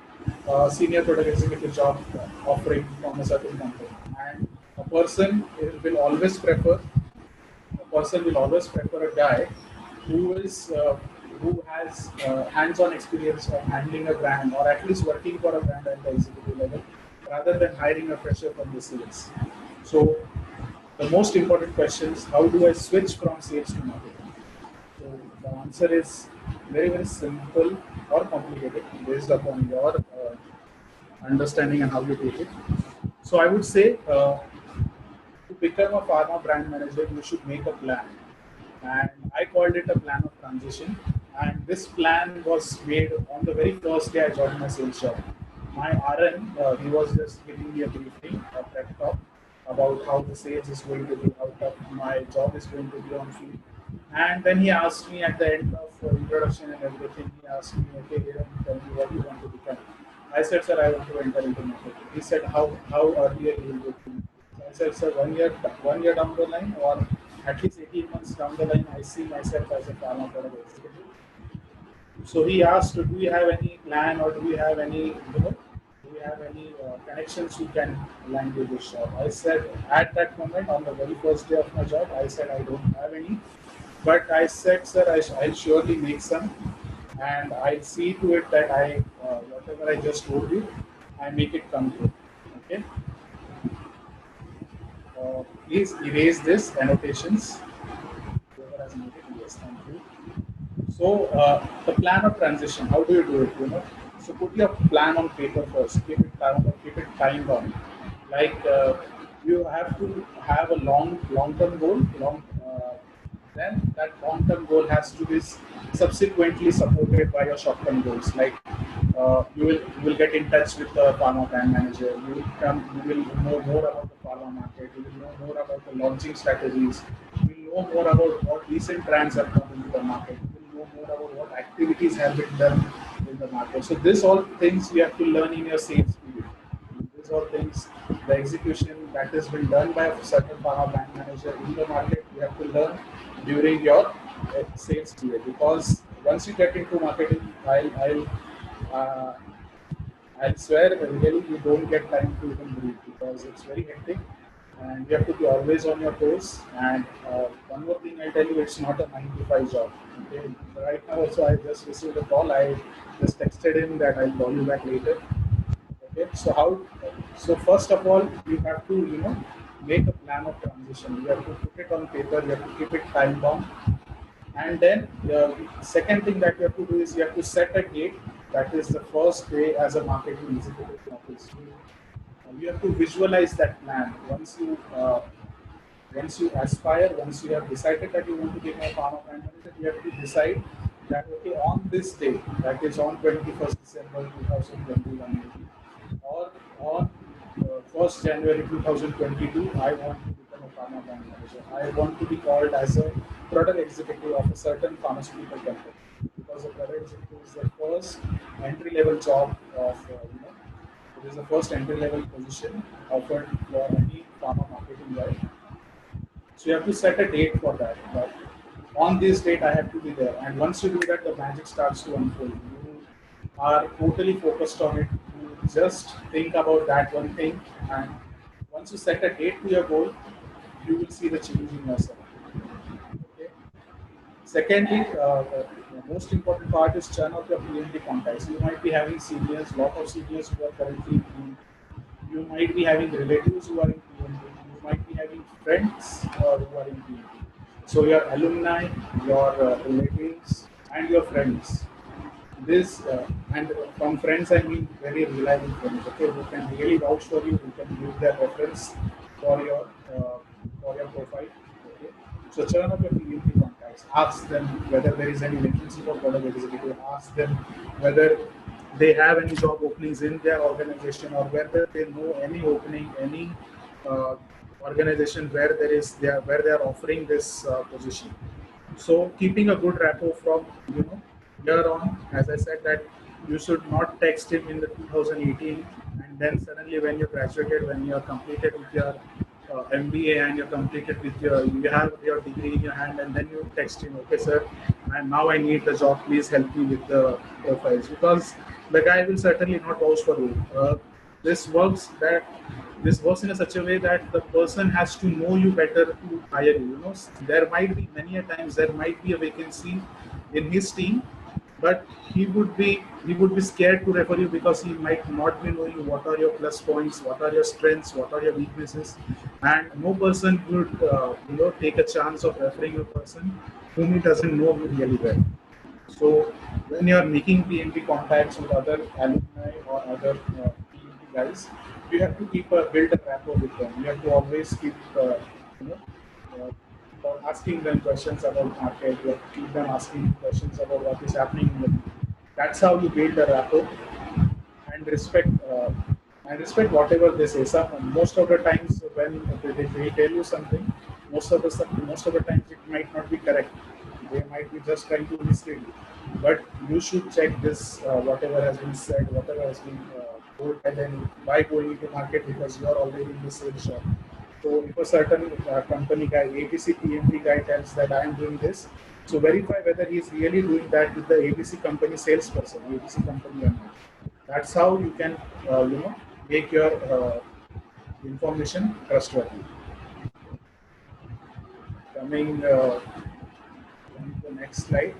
a senior product executive job offering from a certain company. And a person will always prefer a guy who is who has hands-on experience of handling a brand, or at least working for a brand at the executive level, rather than hiring a fresher from the sales. So the most important question is, how do I switch from sales to marketing? So the answer is very, very simple or complicated based upon your understanding and how you take it. So I would say, to become a pharma brand manager, you should make a plan. And I called it a plan of transition. And this plan was made on the very first day I joined my sales job. My RN, he was just giving me a briefing, a pep talk about how the sales is going to be, how tough my job is going to be on field. And then he asked me at the end of introduction and everything, he asked me, okay, Hiran, tell me what you want to become. I said, sir, I want to enter into marketing. He said, how earlier you will go to? I said, sir, 1 year down the line, or at least 18 months down the line, I see myself as a pharma product executive. So he asked, do we have any plan, or do we have any, connections who can land you this job? I said, at that moment, on the very first day of my job, I said, I don't have any. But I said, sir, I'll surely make some, and I'll see to it that whatever I just told you, I make it come true. Okay. Please erase this annotations. Whoever has made it, yes, thank you. So the plan of transition, how do you do it? So put your plan on paper first. Keep it down, keep it time bound. Like you have to have a long-term goal. Then that long-term goal has to be subsequently supported by your short-term goals. Like you will get in touch with the pharma brand manager. You will know more about the pharma market. You will know more about the launching strategies. You will know more about what recent brands have come into the market. You will know more about what activities have been done in the market. So this all things you have to learn in your sales period. These all things, the execution that has been done by a certain pharma brand manager in the market, you have to learn during your sales period. Because once you get into marketing, uh, I'll swear really you don't get time to even breathe, because it's very hectic and you have to be always on your toes. And one more thing I'll tell you, it's not a 9 to 5 job. Okay, right now also I just received a call. I just texted him that I'll call you back later. Okay, so first of all, you have to make a plan of transition. You have to put it on paper. You have to keep it time bound. And then the second thing that you have to do is you have to set a date. That is the first day as a marketing executive in office. You have to visualize that plan. Once you aspire, once you have decided that you want to become a pharma brand manager, you have to decide that, okay, on this day, that is on 21st December 2021, or on 1st January 2022, I want to become a pharma brand manager. I want to be called as a product executive of a certain pharmaceutical company, because the product executive is the first entry level job of it is the first entry level position offered for any pharma marketing guy. So you have to set a date for that. But on this date, I have to be there. And once you do that, the magic starts to unfold. You are totally focused on it. You just think about that one thing, and Once you set a date to your goal, you will see the change in yourself. Okay. Secondly, the most important part is churn out your PMP contacts. You might be having seniors, lot of seniors who are currently in PMP. You might be having relatives who are in PMP. You might be having friends who are in PMP. So your alumni, your relatives, and your friends. This and from friends I mean very reliable friends. Okay, who can really vouch for you, who can give their reference for your profile. Okay, so churn up your PMP contacts. Ask them whether there is any vacancy for product executive. Ask them whether they have any job openings in their organization or whether they know any opening, any uh, organization where where they are offering this position. So keeping a good rapport from here on, as I said that you should not text him in the 2018 and then suddenly when you graduated, when you are completed with your MBA and you're completed with you have your degree in your hand and then you text him, okay sir, and now I need the job, please help me with the profiles, because the guy will certainly not vouch for you. This works that this works in a such a way that the person has to know you better to hire you. You know, there might be many a times there might be a vacancy in his team, but he would be scared to refer you because he might not be knowing what are your plus points, what are your strengths, what are your weaknesses, and no person would take a chance of referring a person whom he doesn't know really well. So when you are making PMP contacts with other alumni or other PMP guys, you have to build a rapport with them. You have to always keep you know asking them questions about market. You have to keep them asking questions about what is happening in the market. That's how you build a rapport and respect whatever they say. Most of the times when they tell you something, most of the times it might not be correct. They might be just trying to mislead you. But you should check this whatever has been said, whatever has been told, and then by going into market because you are already in the sales shop. So if a certain company guy, ABC PMP guy tells that I am doing this, so verify whether he is really doing that with the ABC company salesperson, ABC company or not. That's how you can, make your information trustworthy. Coming to the next slide.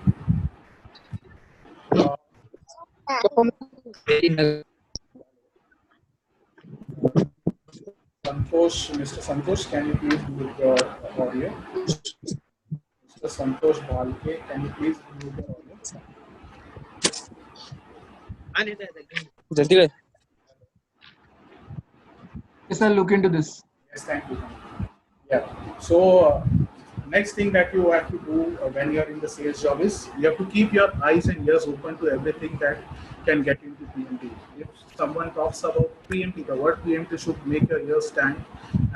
Uh, Mr. Santosh, can you please mute your audio? Mr. Santosh Bhalke, can you please mute your audio? जल्दी कर Yes, I'll look into this. Yes, thank you. Yeah. So next thing that you have to do when you are in the sales job is you have to keep your eyes and ears open to everything that can get into PMT. If someone talks about PMT, the word PMT should make your ears stand,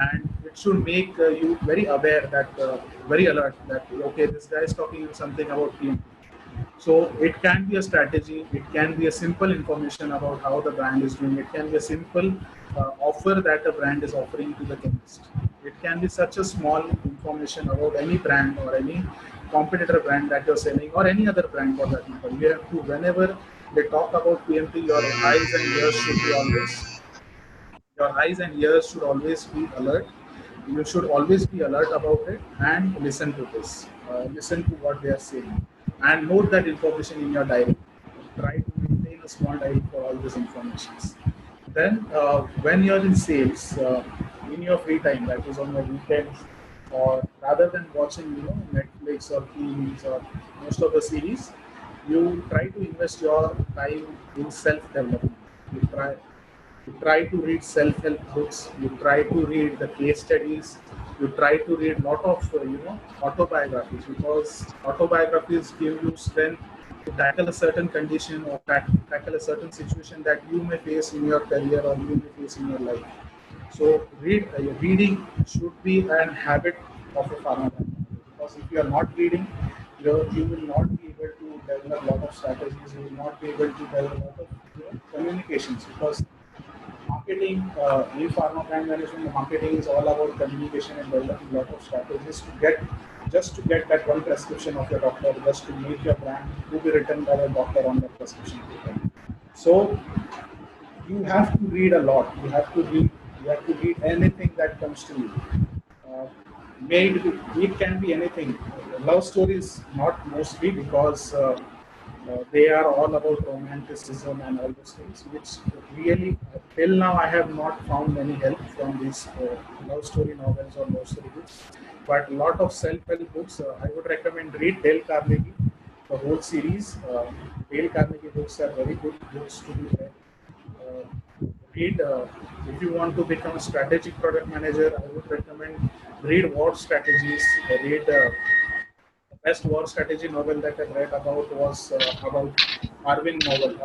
and it should make you very aware that very alert that okay, this guy is talking something about PMT. So it can be a strategy, it can be a simple information about how the brand is doing, it can be a simple offer that a brand is offering to the chemist. It can be such a small information about any brand or any competitor brand that you're selling or any other brand for that matter. You have to, whenever they talk about PMT, your eyes and ears should always be alert. You should always be alert about it and listen to this. Listen to what they are saying and note that information in your diary. Try to maintain a small diary for all these informations. Then, when you're in sales, in your free time, that is on your weekends, or rather than watching, Netflix or TVs or most of the series, you try to invest your time in self-development. You try to read self-help books. You try to read the case studies. You try to read lot of autobiographies, because autobiographies give you strength to tackle a certain condition or tackle a certain situation that you may face in your career or you may face in your life. So reading should be an habit of a farmer, because if you are not reading, you will not be able to develop a lot of strategies. You will not be able to develop a lot of communications, because marketing, in pharma brand management, marketing is all about communication and developing a lot of strategies to get that one prescription of your doctor, just to make your brand to be written by the doctor on that prescription paper. So you have to read a lot. You have to read You have to read anything that comes to you. Uh, it can be anything. Love stories, not mostly, because they are all about romanticism and all those things, which really, till now, I have not found any help from these love story novels or love story books. But a lot of self-help books, I would recommend read Dale Carnegie, the whole series. Dale Carnegie books are very good books to be read. Read if you want to become a strategic product manager, I would recommend read war strategies. Read the best war strategy novel that I read about was about Arvind Rommel.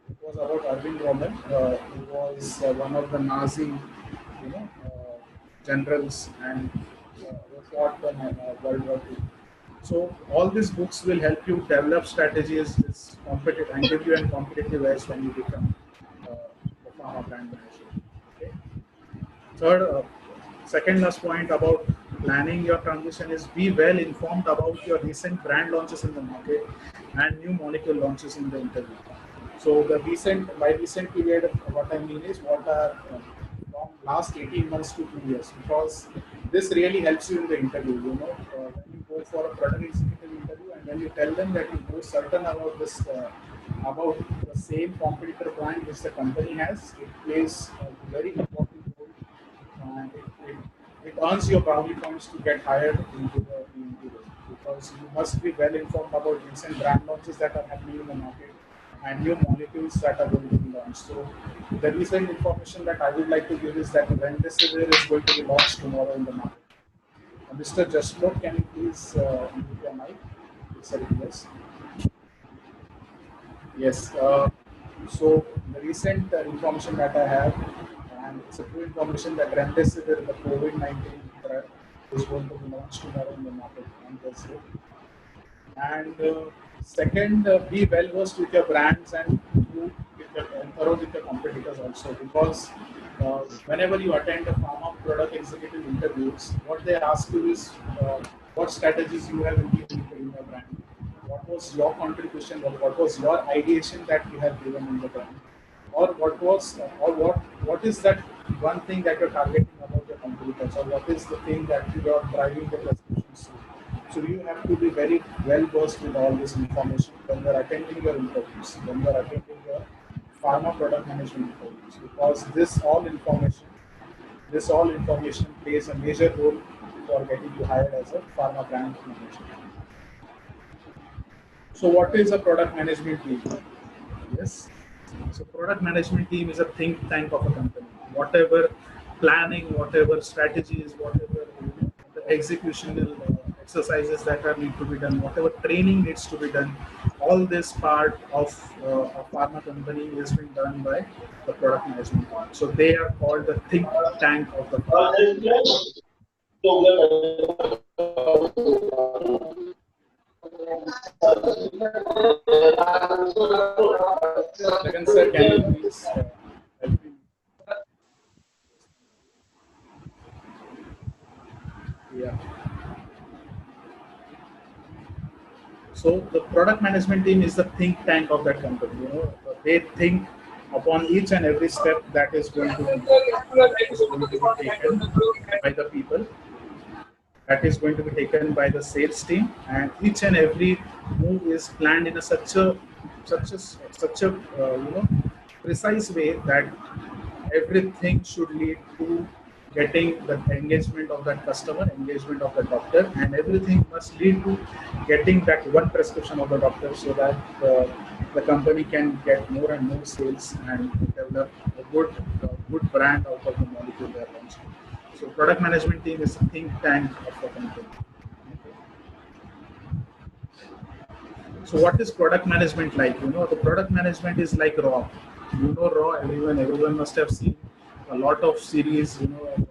It was about Arvind Rommel. He was one of the Nazi, generals, and fought in World War II. So all these books will help you develop strategies, is competitive, and give you a competitive edge when you become the pharma brand manager. Okay. Third, second last point about planning your transition is be well informed about your recent brand launches in the market and new molecule launches in the interview. So by recent period, what I mean is what are from last 18 months to 2 years, because this really helps you in the interview. When you go for a product executive interview and when you tell them that you know certain about this, about the same competitor brand which the company has, it plays a very important role, and it earns your brownie points to get hired into the because you must be well informed about recent brand launches that are happening in the market and new molecules that are going to be launched. So the recent information that I would like to give is that Remdesivir is going to be launched tomorrow in the market. Mr. Jashlok, can you please mute your mic? It's a request. Yes. So the recent information that I have, and it's a true information that Remdesivir, the COVID-19 drug, is going to be launched tomorrow in the market on Thursday. And second, be well versed with your brands and thorough with your competitors also, because whenever you attend a pharma product executive interviews, what they ask you is what strategies you have implemented in your brand, what was your contribution, or what was your ideation that you have given in the brand, or what is that one thing that you're targeting about your competitors, or what is the thing that you are driving the prescriptions to. So you have to be very well versed with all this information when you're attending your interviews, when you're attending your pharma product management interviews, because this all information plays a major role for getting you hired as a pharma brand manager. So what is a product management team? Yes. So product management team is a think tank of a company. Whatever planning, whatever strategies, whatever the executional exercises that are need to be done, whatever training needs to be done, all this part of a pharma company is being done by the product management team. So they are called the think tank of the company. Second, sir, can you please help me? Yeah. So the product management team is the think tank of that company. They think upon each and every step that is going to be taken by the people, that is going to be taken by the sales team, and each and every move is planned in a such a precise way that everything should lead to getting the engagement of that customer, engagement of the doctor, and everything must lead to getting that one prescription of the doctor, so that the company can get more and more sales and develop a good brand out of the molecule they are launching. So product management team is a think tank of the company. So what is product management like? The product management is like Raw. Raw. Everyone must have seen a lot of series.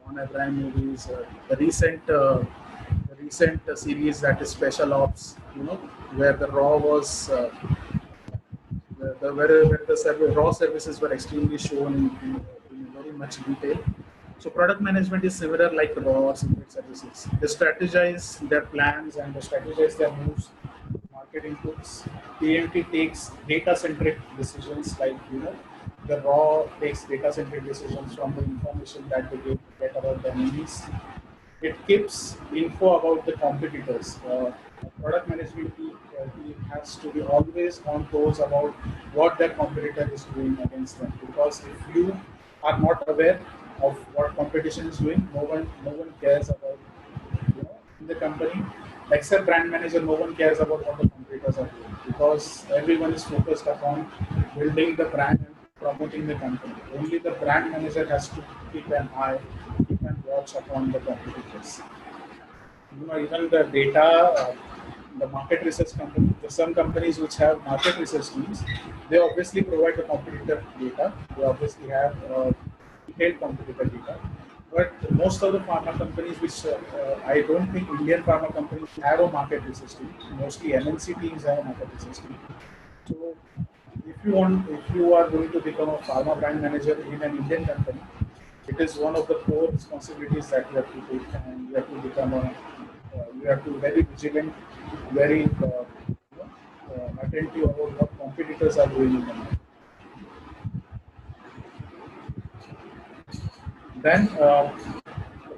On Abraham movies. The recent series that is Special Ops. Where the Raw was. Where the raw services were extremely shown in very much detail. So product management is similar like raw or secret services. They strategize their plans and they strategize their moves, market inputs. PMT takes data-centric decisions like the raw takes data-centric decisions from the information that they get about the enemies. It keeps info about the competitors. Product management team has to be always on toes about what their competitor is doing against them. Because if you are not aware of what competition is doing, no one cares about, in the company. Except brand manager, no one cares about what the competitors are doing, because everyone is focused upon building the brand and promoting the company. Only the brand manager has to keep an eye, keep an watch upon the competitors. Even the data, the market research company, some companies which have market research teams, they obviously provide the competitor data. They obviously have detailed competitor data. But most of the pharma companies, which I don't think Indian pharma companies have a market research team. Mostly MNC teams have a market research team. So if you are going to become a pharma brand manager in an Indian company, it is one of the core responsibilities that you have to take, and you have to become you have to be very vigilant, very attentive about what competitors are doing in the market. Then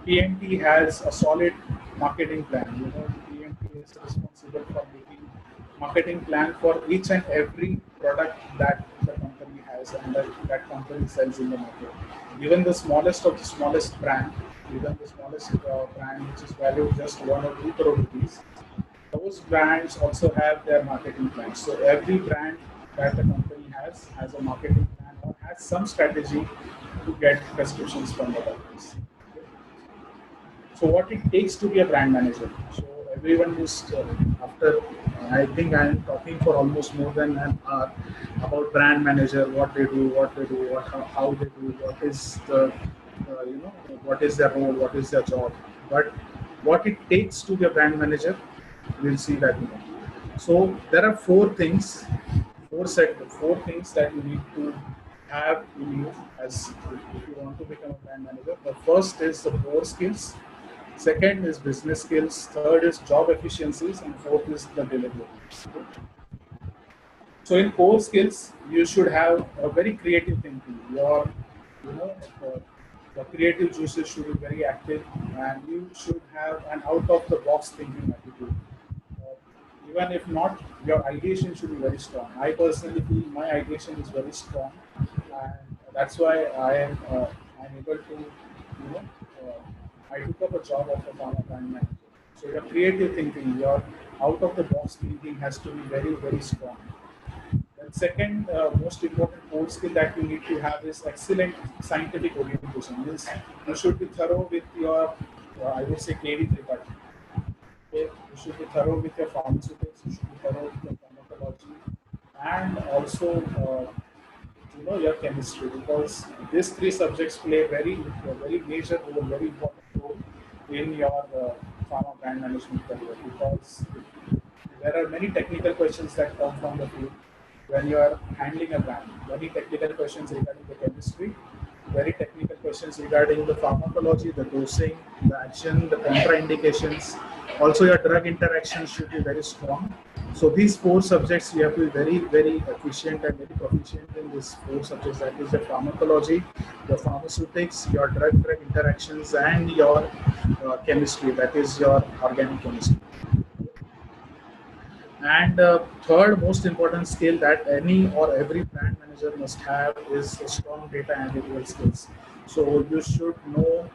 PMT has a solid marketing plan. PMT is responsible for making marketing plan for each and every product that the company has and that company sells in the market. Even the smallest of the smallest brand, even the smallest brand which is valued just 1 or 2 crore rupees, those brands also have their marketing plans. So every brand that the company has a marketing plan or has some strategy to get prescriptions from the doctors. So what it takes to be a brand manager. So everyone is after. I think I am talking for almost more than an hour about brand manager, what they do, how they do, what is the what is their role, what is their job. But what it takes to be a brand manager, we'll see that more. So there are four things that you need to have in you as if you want to become a brand manager. The first is the core skills. Second is business skills. Third is job efficiencies, and fourth is the deliverables. So in core skills, you should have a very creative thinking. You know, the creative juices should be very active, and you should have an out-of-the-box thinking attitude. Even if not, your ideation should be very strong. I personally feel my ideation is very strong, and that's why I'm able to, I took up a job of a pharma brand manager. So your creative thinking, your out-of-the-box thinking has to be very, very strong. The second most important core skill that you need to have is excellent scientific orientation. Means you should be thorough with your, I would say, KV Tripathi. Okay? You should be thorough with your pharmaceutics. You should be thorough with your pharmacology, and also your chemistry, because these three subjects play a very major role, very important role in your pharma brand management career, because there are many technical questions that come from the field when you are handling a brand. Very technical questions regarding the chemistry, very technical questions regarding the pharmacology, the dosing, the action, the contraindications. Also, your drug interactions should be very strong. So these four subjects, you have to be very, very efficient and very proficient in these four subjects. That is the pharmacology, your pharmaceutics, your drug-drug interactions, and your chemistry. That is your organic chemistry. And third most important skill that any or every brand manager must have is strong data analytical skills. So you should know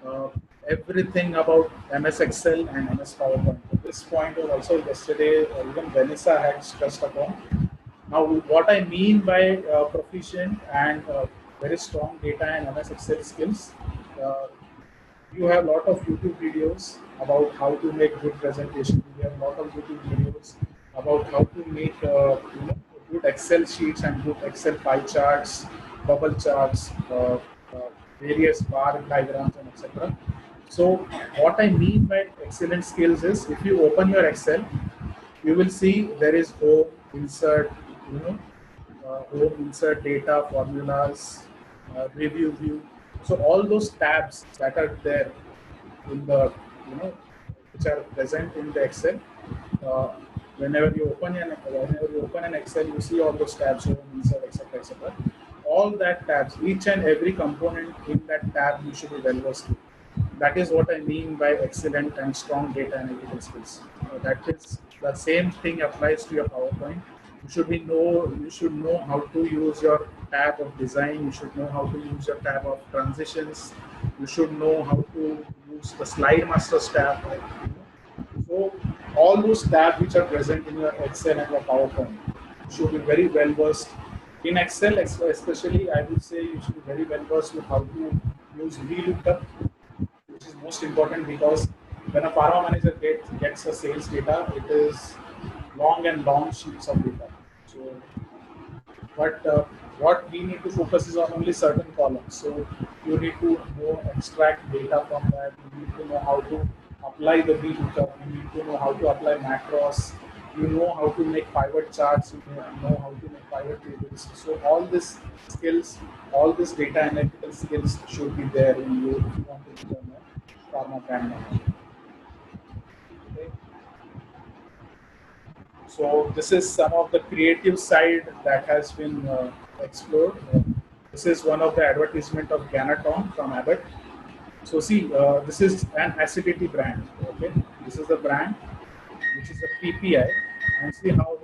uh, everything about MS Excel and MS PowerPoint. This point was also yesterday, even Vanessa had stressed upon. Now, what I mean by proficient and very strong data and MS Excel skills, uh, you have a lot of YouTube videos about how to make good presentation. You have a lot of YouTube videos about how to make good Excel sheets and good Excel pie charts, bubble charts, various bar diagrams, and etc. So what I mean by excellent skills is if you open your Excel, you will see there is home, insert, home, insert data, formulas, review view. So all those tabs that are there in the, which are present in the Excel, uh, whenever you open an Excel, you see all those tabs, home, insert, etc., etc. all that tabs, each and every component in that tab, you should be well versed with. That is what I mean by excellent and strong data analytical skills. That is the same thing applies to your PowerPoint. You should know how to use your tab of design. You should know how to use your tab of transitions. You should know how to use the slide masters tab. So all those tabs which are present in your Excel and your PowerPoint, you should be very well versed. In Excel, especially, I would say you should be very well versed with how to use VLOOKUP, which is most important because when a pharma manager gets a sales data, it is long and long sheets of data. So, but what we need to focus is on only certain columns. So you need to know extract data from that. You need to know how to apply the VLOOKUP. You need to know how to apply macros. You know how to make pivot charts. You know how to make pivot tables. So all these skills, all these data analytical skills should be there in you if you want to become a pharma brand manager. Okay. So this is some of the creative side that has been explored. This is one of the advertisement of Ganaton from Abbott. So see, this is an acidity brand. Okay, this is the brand, which is a PPI, and see how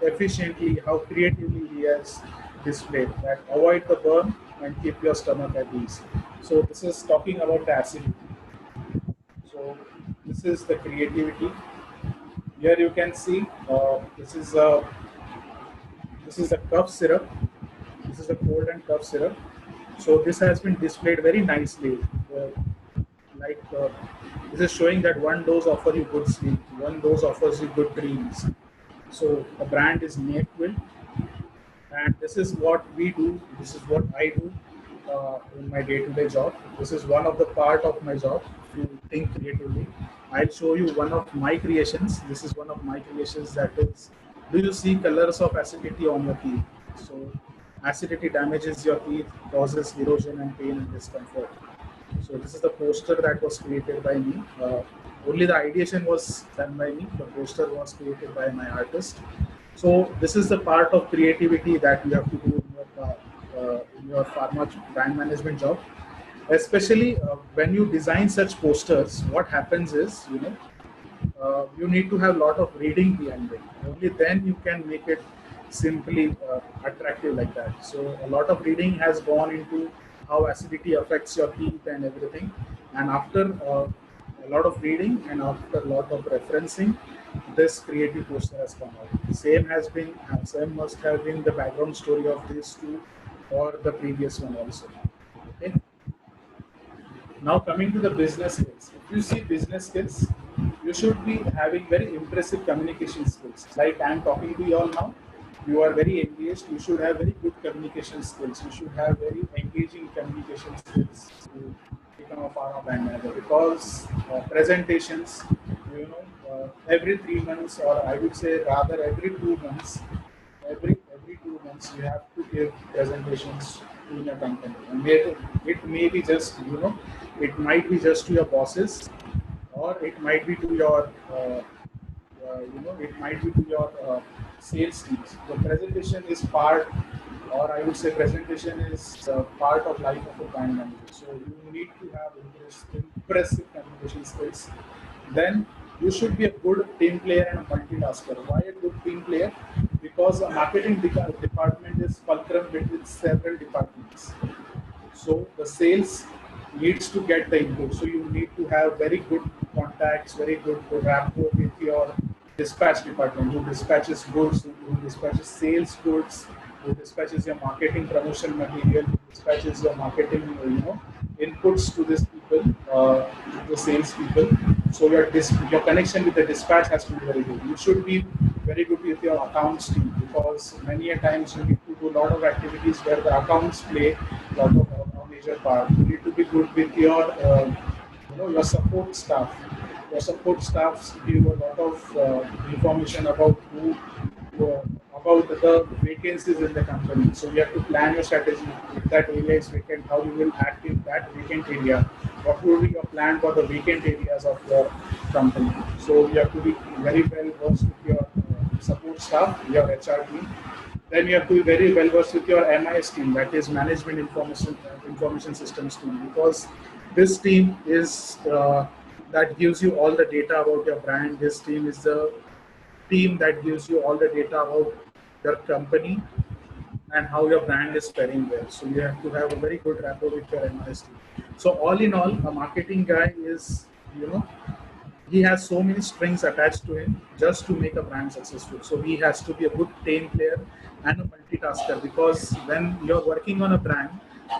efficiently, how creatively he has displayed that avoid the burn and keep your stomach at ease. So this is talking about the acidity. So this is the creativity. Here you can see this is a cough syrup. This is a cold and cough syrup. So this has been displayed very nicely. Like this is showing that one dose offers you good sleep, one dose offers you good dreams. So the brand is Naquil, and this is what we do. This is what I do in my day-to-day job. This is one of the part of my job to think creatively. I'll show you one of my creations. This is one of my creations that is, do you see colors of acidity on your teeth? So acidity damages your teeth, causes erosion and pain and discomfort. So this is the poster that was created by me. Only the ideation was done by me. The poster was created by my artist. So this is the part of creativity that you have to do in your pharma brand management job. Especially when you design such posters, what happens is, you need to have a lot of reading behind it. Only then you can make it simply attractive like that. So a lot of reading has gone into how acidity affects your teeth and everything. And after a lot of reading and after a lot of referencing, this creative poster has come out. Same must have been the background story of these two or the previous one also. Okay. Now coming to the business skills. If you see business skills, you should be having very impressive communication skills. Like I am talking to you all now, you are very engaged. You should have very good communication skills. You should have very engaging communication skills to become a pharma brand manager. Because presentations, every 3 months, or I would say rather every 2 months, every 2 months you have to give presentations in your company. And it may be just it might be just to your bosses, or it might be to your sales teams. The presentation is part, or I would say presentation is part of life of a brand manager. So you need to have impressive communication skills. Then you should be a good team player and a multitasker. Why a good team player? Because a marketing department is fulcrum between several departments. So the sales needs to get the input. So you need to have very good contacts, very good rapport with your dispatch department, who dispatches goods, who dispatches sales goods, who dispatches your marketing promotion material, who dispatches your marketing, inputs to these people, to the sales people. So your connection with the dispatch has to be very good. You should be very good with your accounts team, because many a times you need to do a lot of activities where the accounts play a lot of a major part. You need to be good with your your support staff. Your support staffs give a lot of information about about the vacancies in the company. So you have to plan your strategy. If that area is vacant, how you will act in that vacant area. What will be your plan for the vacant areas of your company? So you have to be very well versed with your support staff, your HR team. Then you have to be very well versed with your MIS team, that is Management Information Systems team, because this team is that gives you all the data about your brand. This team is the team that gives you all the data about your company and how your brand is faring well. So you have to have a very good rapport with your MIS team. So all in all, a marketing guy is, you know, he has so many strings attached to him just to make a brand successful. So he has to be a good team player and a multitasker, because when you're working on a brand,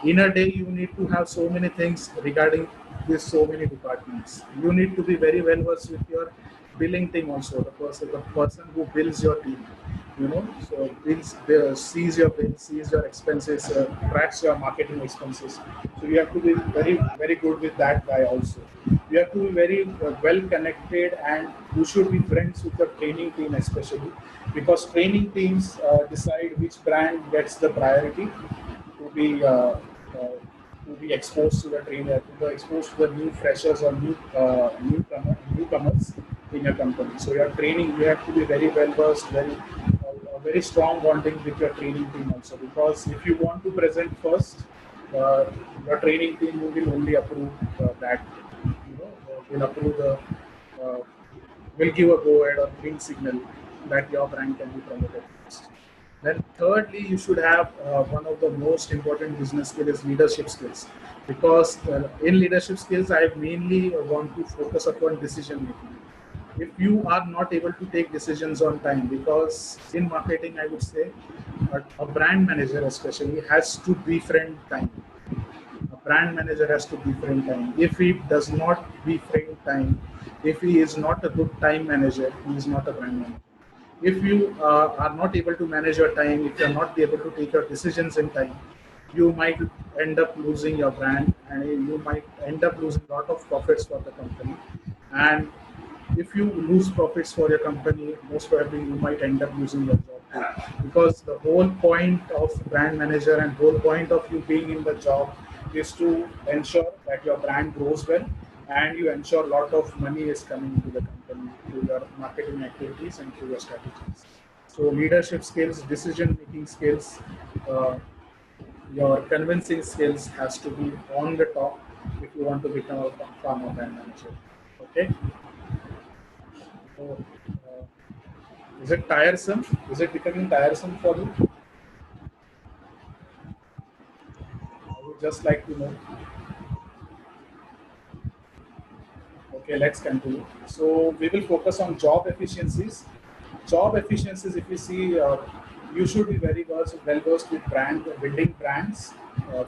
in a day you need to have so many things regarding these so many departments. You need to be very well versed with your billing team also, the person who builds your team. You know, so sees your bills, sees your expenses, tracks your marketing expenses. So you have to be very good with that guy also. You have to be very well connected, and you should be friends with your training team especially, because training teams decide which brand gets the priority to be exposed to the trainer, to be exposed to the new freshers or newcomers in your company. So your training, you have to be very well versed, very strong bonding with your training team also, because if you want to present first, uh, your training team will only approve that, will approve uh, will give a go ahead or green signal that your brand can be promoted first. Then thirdly, you should have one of the most important business skill is leadership skills, because in leadership skills, I mainly want to focus upon decision making. If you are not able to take decisions on time, because in marketing, I would say a brand manager especially has to befriend time. A brand manager has to befriend time. If he does not befriend time, if he is not a good time manager, he is not a brand manager. If you are not able to manage your time, if you are not able to take your decisions in time, you might end up losing your brand, and you might end up losing a lot of profits for the company. And if you lose profits for your company, most probably you might end up losing your job too. Because the whole point of brand manager and whole point of you being in the job is to ensure that your brand grows well, and you ensure a lot of money is coming into the company through your marketing activities and through your strategies. So leadership skills, decision making skills, uh, your convincing skills has to be on the top if you want to become a pharma brand manager. Okay. So, is it tiresome? Is it becoming tiresome for you? I would just like to know. Okay, let's continue. So we will focus on job efficiencies. Job efficiencies, if you see, you should be very well versed with building brands.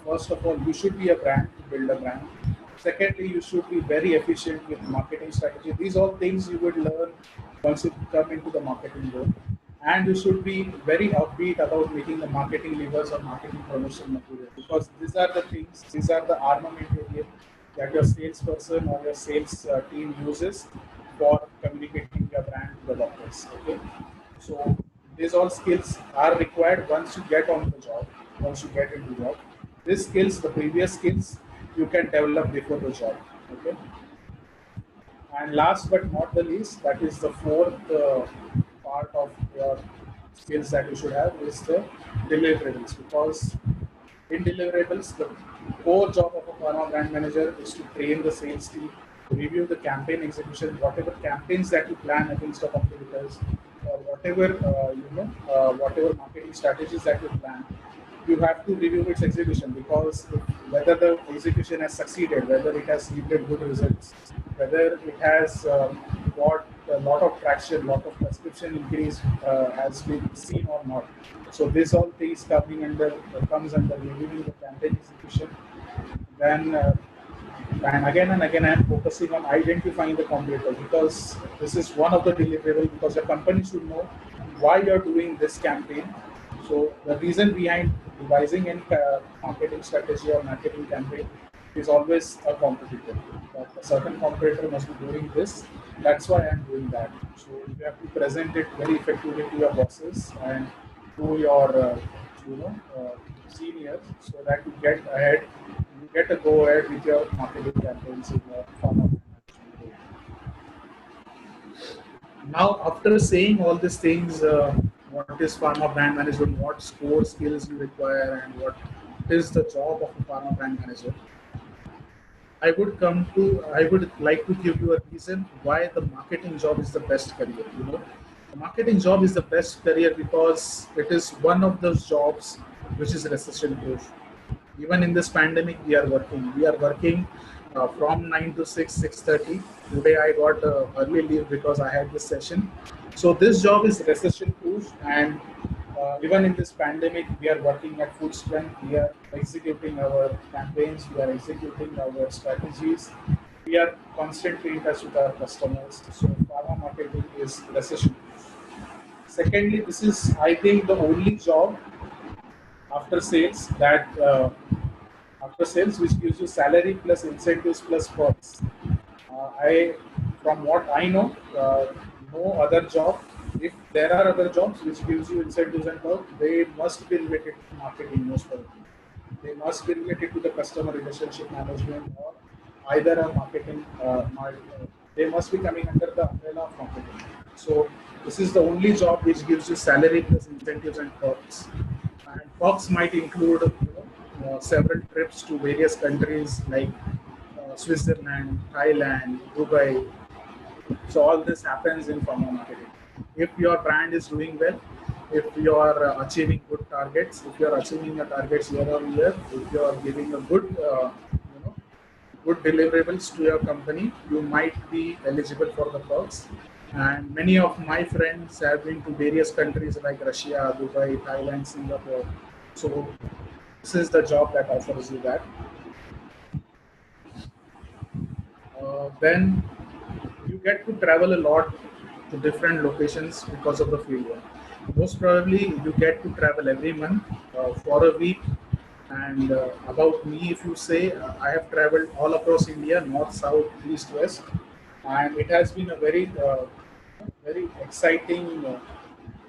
First of all, you should be a brand to build a brand. Secondly, you should be very efficient with marketing strategy. These are things you would learn once you come into the marketing world. And you should be very upbeat about making the marketing levers or marketing promotion material, because these are the things, these are the armamentarium that your salesperson or your sales team uses for communicating your brand to the doctors. Okay, so these all skills are required once you get on the job, once you get into the job. These skills, the previous skills, you can develop before the job. Okay, and last but not the least, that is the fourth part of your skills that you should have is the deliverables. Because in deliverables, the core job of a pharma brand manager is to train the sales team, review the campaign execution, whatever campaigns that you plan against your competitors, or whatever whatever marketing strategies that you plan, you have to review its execution, because whether the execution has succeeded, whether it has yielded good results, whether it has got a lot of traction, lot of prescription increase has been seen or not. So this all things comes under reviewing the campaign execution. Then and again I am focusing on identifying the competitor, because this is one of the deliverables, because the company should know why you are doing this campaign. So the reason behind devising any marketing strategy or marketing campaign is always a competitor. That a certain competitor must be doing this. That's why I'm doing that. So you have to present it very effectively to your bosses and to your seniors, so that you get ahead, you get a go ahead with your marketing campaigns in your pharma management. Now, after saying all these things, what is pharma brand management, what core skills you require, and what is the job of a pharma brand manager, I would like to give you a reason why the marketing job is the best career. The marketing job is the best career because it is one of those jobs which is recession proof. Even in this pandemic, we are working. We are working from 9 to 6, 6:30. Today I got early leave because I had this session. So this job is recession proof, and even in this pandemic, we are working at full strength. We are executing our campaigns. We are executing our strategies. We are constantly in touch with our customers. So pharma marketing is recession proof. Secondly, this is, I think, the only job after sales after sales which gives you salary plus incentives plus perks. From what I know, no other job. If there are other jobs which gives you incentives and perks, they must be related to marketing most probably. They must be related to the customer relationship management or either a marketing. They must be coming under the umbrella of marketing. So this is the only job which gives you salary plus incentives and perks. And perks might include several trips to various countries like Switzerland, Thailand, Dubai. So all this happens in pharma marketing. If your brand is doing well, if you are achieving good targets, if you are achieving your targets year on year, if you are giving a good deliverables to your company, you might be eligible for the perks. And many of my friends have been to various countries like Russia, Dubai, Thailand, Singapore. So this is the job that offers you that. Then you get to travel a lot to different locations because of the field work. Most probably, you get to travel every month for a week. And about me, if you say, I have traveled all across India, north, south, east, west, and it has been a very exciting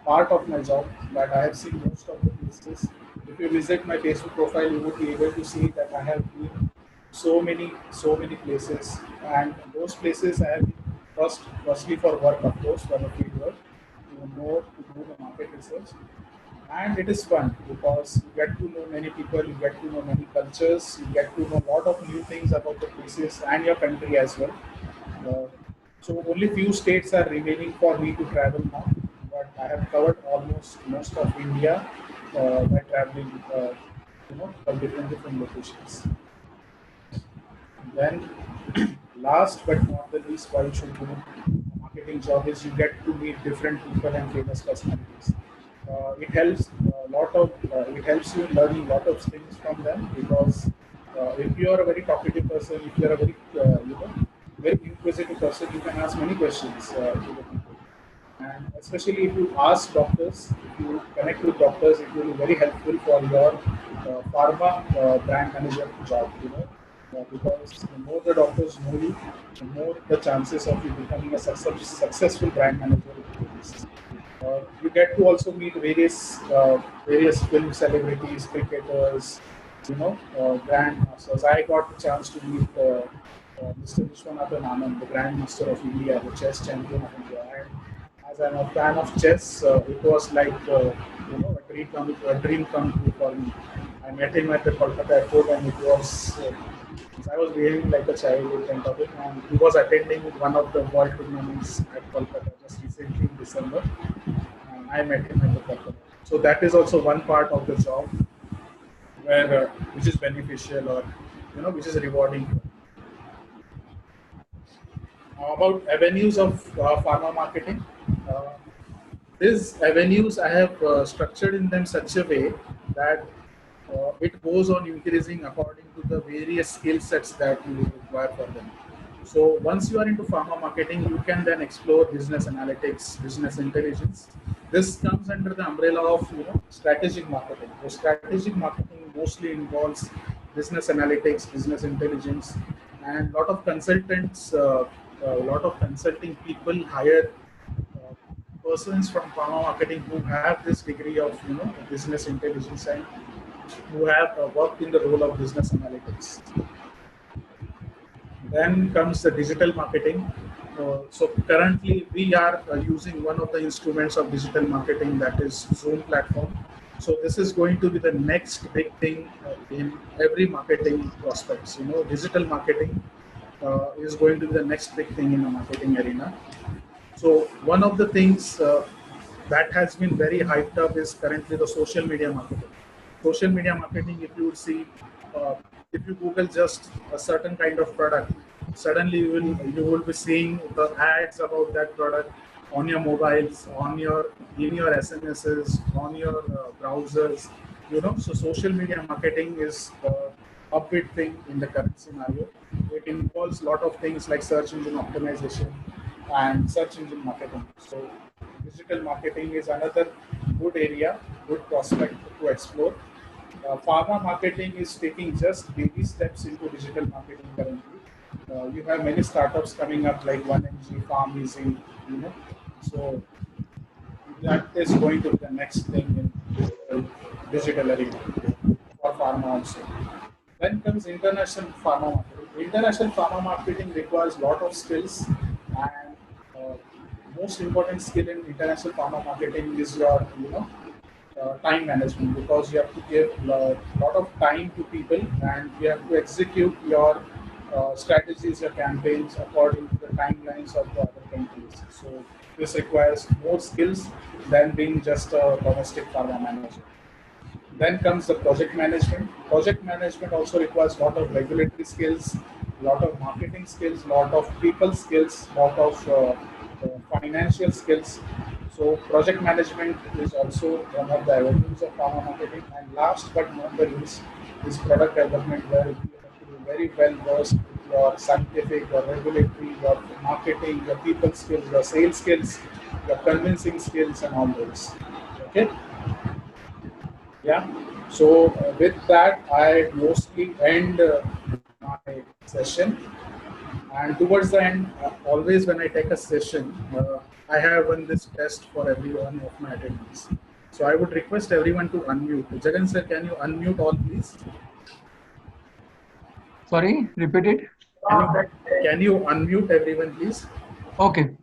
part of my job that I have seen most of the places. If you visit my Facebook profile, you would be able to see that I have been so many places, and those places I have been firstly for work, of course, for the field work, to do the market research, and it is fun because you get to know many people, you get to know many cultures, you get to know a lot of new things about the places and your country as well. Uh, so only few states are remaining for me to travel now, but I have covered almost most of India by traveling, from different locations. Then, last but not the least, why you should do a marketing job is you get to meet different people and famous personalities. It helps you in learning a lot of things from them because if you are a very talkative person, if you are a very inquisitive person, you can ask many questions to the people. And especially if you ask doctors, if you connect with doctors, it will be very helpful for your pharma brand manager job. Because the more the doctors know you, the more the chances of you becoming a successful brand manager increase. You get to also meet various film celebrities, cricketers, grand masters. I got the chance to meet Mr. Vishwanathan Anand, the Grand Master of India, the chess champion of India. And as I'm a fan of chess, it was like a dream come true for me. I met him at the Kolkata airport, and it was I was behaving like a child in front of him, and he was attending one of the world tournaments at Kolkata just recently in December. And I met him at the Kolkata. So that is also one part of the job where which is beneficial or which is rewarding. About avenues of pharma marketing. Uh, these avenues I have structured in them such a way that it goes on increasing according to the various skill sets that you require for them. So once you are into pharma marketing, you can then explore business analytics, business intelligence. This comes under the umbrella of strategic marketing. So strategic marketing mostly involves business analytics, business intelligence, and a lot of consultants, a lot of consulting people hire uh, persons from pharma marketing who have this degree of business intelligence and who have worked in the role of business analytics. Then comes the digital marketing. So currently we are using one of the instruments of digital marketing, that is Zoom platform. So this is going to be the next big thing in every marketing prospects. You know, digital marketing is going to be the next big thing in the marketing arena. So one of the things that has been very hyped up is currently the social media marketing. Social media marketing, if you would see, uh, if you Google just a certain kind of product, suddenly you will be seeing the ads about that product on your mobiles, on your in your SMSs, on your browsers. You know, so social media marketing is a big thing in the current scenario. It involves a lot of things like search engine optimization and search engine marketing. So digital marketing is another good area, good prospect to explore. Pharma marketing is taking just baby steps into digital marketing currently. You have many startups coming up like 1mg, PharmEasy, you know. So that is going to be the next thing in digital arena for pharma also. Then comes international pharma marketing. International pharma marketing requires a lot of skills, and uh, most important skill in international pharma marketing is your, you know, time management, because you have to give a lot of time to people and you have to execute your strategies, your campaigns according to the timelines of the other countries. So this requires more skills than being just a domestic pharma manager. Then comes the project management. Project management also requires a lot of regulatory skills, a lot of marketing skills, a lot of people skills, a lot of financial skills. So project management is also one of the avenues of pharma marketing. And last but not the least is product development, where you have to be very well versed with your scientific, your regulatory, your marketing, your people skills, your sales skills, your convincing skills, and all those. Okay. Yeah. So with that, I mostly end my session. And towards the end, always when I take a session, I have run this test for everyone of my attendees. So I would request everyone to unmute. Jagan sir, can you unmute all, please? Sorry, repeat it. Can you unmute everyone, please? Okay.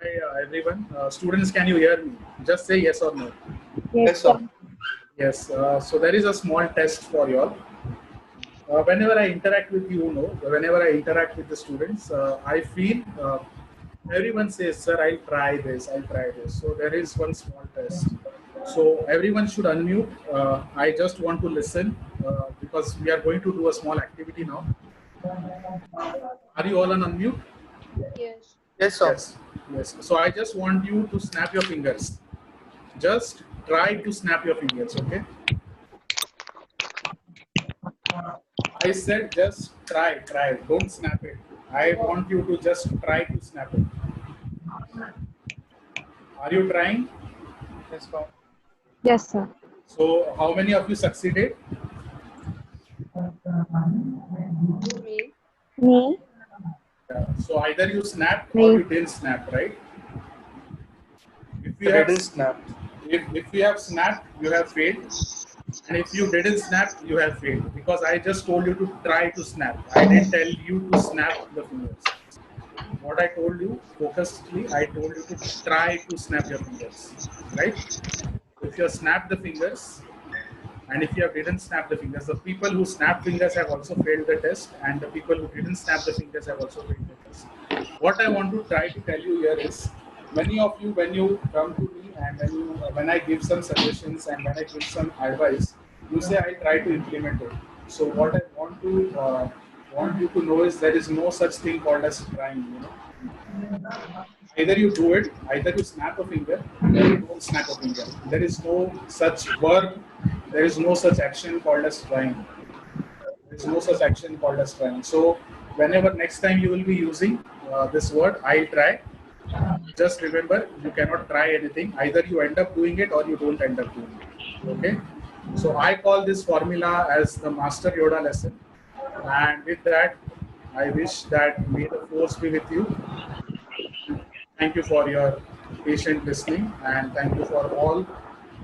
Hi, everyone. Students, can you hear me? Just say yes or no. Yes, sir. Yes. So there is a small test for you all. Whenever I interact with you, whenever I interact with the students, I feel everyone says, "Sir, I'll try this. I'll try this." So there is one small test. So everyone should unmute. I just want to listen because we are going to do a small activity now. Are you all on unmute? Yes. Yes, sir. Yes. Yes. So I just want you to snap your fingers. Just try to snap your fingers, okay? I said just try. Don't snap it. I want you to just try to snap it. Are you trying? Yes, sir. Yes, sir. So how many of you succeeded? Me. Yeah. So either you snapped or you didn't snap, right? If you have snapped. if you have snapped, you have failed. And if you didn't snap, you have failed, because I just told you to try to snap. I didn't tell you to snap the fingers. What I told you, focusedly, I told you to try to snap your fingers, right? If you have snapped the fingers, and if you have didn't snap the fingers, the people who snap fingers have also failed the test, and the people who didn't snap the fingers have also failed the test. What I want to try to tell you here is, many of you, when you come to me and when I give some suggestions and when I give some advice, you say I try to implement it. So what I want you to know is there is no such thing called as trying. You know, either you do it, either you snap a finger, or you don't snap a finger. There is no such verb, there is no such action called as trying. There is no such action called as trying. So whenever next time you will be using this word, I try, just remember you cannot try anything. Either you end up doing it or you don't end up doing it. Okay. So I call this formula as the Master Yoda lesson. And with that, I wish that may the force be with you. Thank you for your patient listening, and thank you for all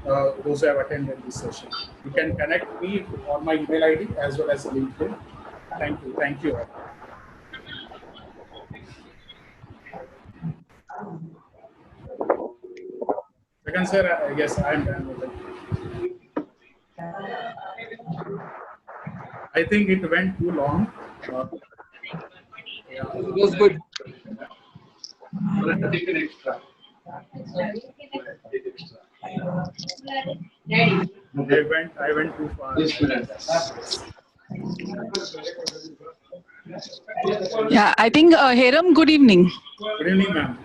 those who have attended this session. You can connect me on my email ID as well as LinkedIn. Thank you. Thank you all. Second, sir, yes, I am done with it. I think it went too long. Yeah. It was good. I went too far. Yeah, I think Heram, good evening. Good evening, ma'am.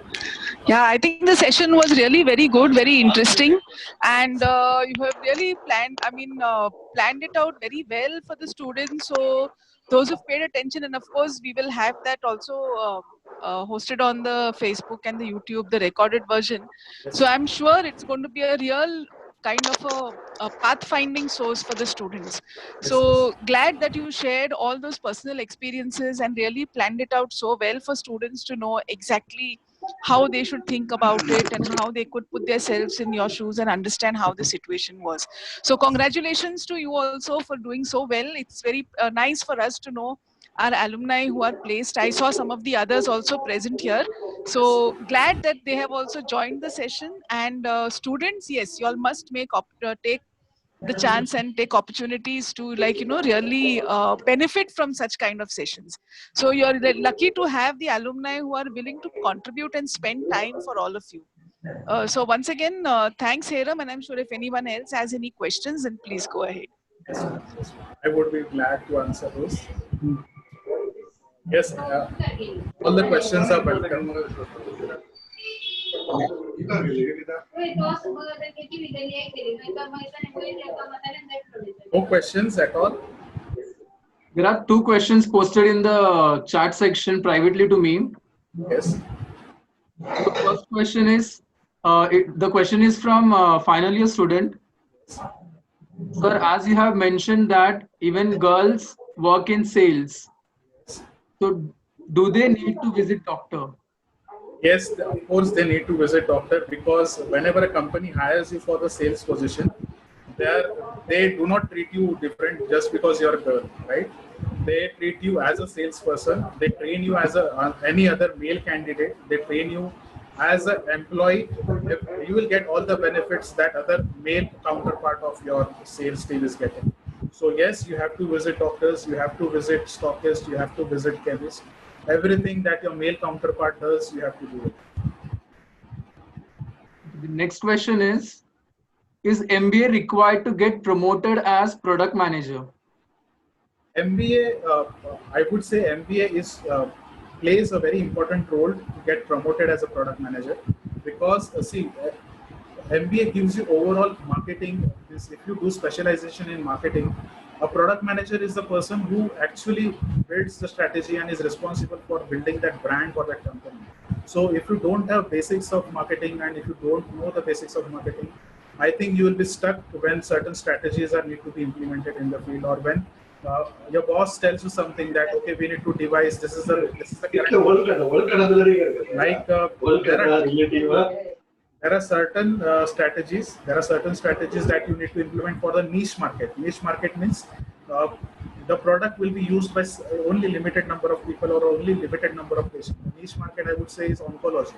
Yeah, I think the session was really very good, very interesting, and you have really planned it out very well for the students. So those who've paid attention, and of course, we will have that also hosted on the Facebook and the YouTube, the recorded version. So I'm sure it's going to be a real kind of a pathfinding source for the students. So glad that you shared all those personal experiences and really planned it out so well for students to know exactly how they should think about it and how they could put themselves in your shoes and understand how the situation was. So congratulations to you also for doing so well. It's very nice for us to know our alumni who are placed. I saw some of the others also present here. So glad that they have also joined the session. And students, yes, you all must take the chance and take opportunities to really benefit from such kind of sessions. So you're lucky to have the alumni who are willing to contribute and spend time for all of you. So once again, thanks Heram, and I'm sure if anyone else has any questions, then please go ahead. Yes, I would be glad to answer those. Yes, all the questions are welcome. No questions at all? There are 2 questions posted in the chat section privately to me. Yes. The first question is, the question is from final year student. Sir, as you have mentioned that even girls work in sales, so do they need to visit doctor? Yes, of course they need to visit doctor, because whenever a company hires you for the sales position, they do not treat you different just because you're a girl, right? They treat you as a salesperson. They train you as any other male candidate. They train you as an employee. You will get all the benefits that other male counterpart of your sales team is getting. So yes, you have to visit doctors, you have to visit stockists, you have to visit chemists. Everything that your male counterpart does, you have to do it. The next question is MBA required to get promoted as product manager? MBA, I would say MBA plays a very important role to get promoted as a product manager, because MBA gives you overall marketing. If you do specialization in marketing, a product manager is the person who actually builds the strategy and is responsible for building that brand for that company. So if you don't have basics of marketing, and if you don't know the basics of marketing, I think you will be stuck when certain strategies need to be implemented in the field, or when your boss tells you something that, okay, we need to devise, this is the current, like there are certain strategies. There are certain strategies that you need to implement for the niche market. Niche market means the product will be used by only limited number of people or only limited number of patients. The niche market, I would say, is oncology,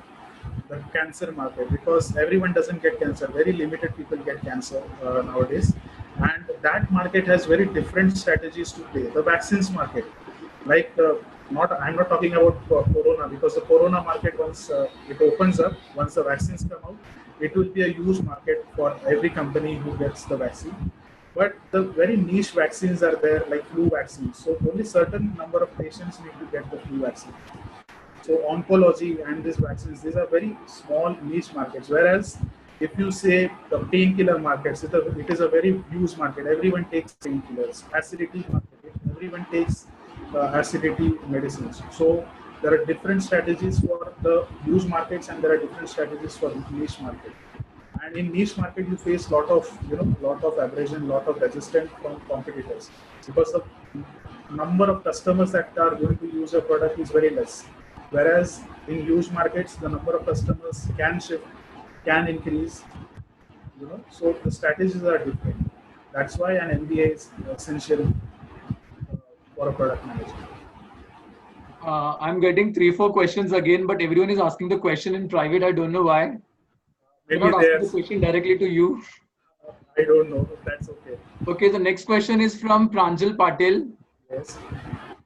the cancer market, because everyone doesn't get cancer. Very limited people get cancer nowadays, and that market has very different strategies to play. The vaccines market, like I'm not talking about corona, because the corona market, once it opens up, once the vaccines come out, it will be a huge market for every company who gets the vaccine. But the very niche vaccines are there, like flu vaccines. So only certain number of patients need to get the flu vaccine. So oncology and these vaccines, these are very small niche markets. Whereas if you say the painkiller markets, it is a very huge market. Everyone takes painkillers. Acidity market, everyone takes acidity medicines. So there are different strategies for the huge markets, and there are different strategies for the niche market. And in niche market, you face lot of abrasion, lot of resistance from competitors, because the number of customers that are going to use your product is very less. Whereas in huge markets, the number of customers can shift, can increase. you know. So the strategies are different. That's why an MBA is essential for a product manager. I'm getting 3-4 questions again, but everyone is asking the question in private. I don't know why. They're Maybe not asking the there's, question directly to you. I don't know. That's okay. Okay, the next question is from Pranjal Patel. Yes.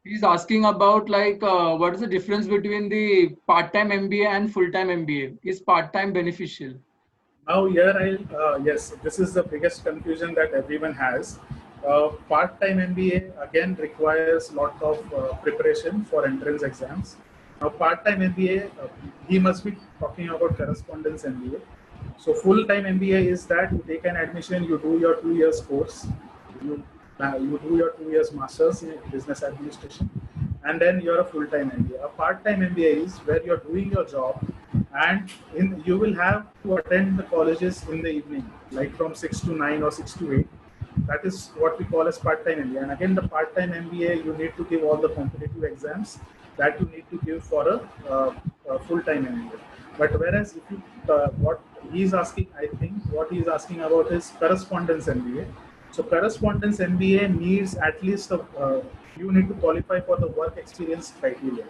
He's asking about like what is the difference between the part-time MBA and full-time MBA? Is part-time beneficial? Now here yes, this is the biggest confusion that everyone has. Part-time MBA again requires lot of preparation for entrance exams. Now part-time MBA, he must be talking about correspondence MBA. So full-time MBA is that you take an admission, you do your 2 years course, you, you do your 2 years masters in business administration, and then you're a full-time MBA. A part-time MBA is where you're doing your job, and you will have to attend the colleges in the evening, like from 6 to 9 or 6 to 8. That is what we call as part-time MBA. And again, the part-time MBA, you need to give all the competitive exams that you need to give for a full-time MBA. But whereas if you, what he's asking, I think what he's asking about is correspondence MBA. So correspondence MBA needs at least you need to qualify for the work experience criteria.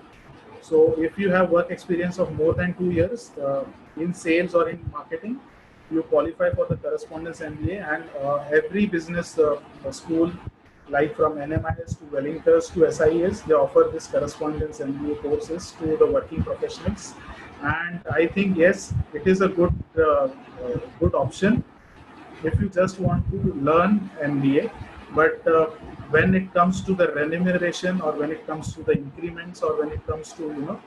So if you have work experience of more than 2 years in sales or in marketing, you qualify for the correspondence MBA. And every business school, like from NMIS to Wellington to SIS, they offer this correspondence MBA courses to the working professionals. And I think yes, it is a good good option if you just want to learn MBA. But when it comes to the remuneration, or when it comes to the increments, or when it comes to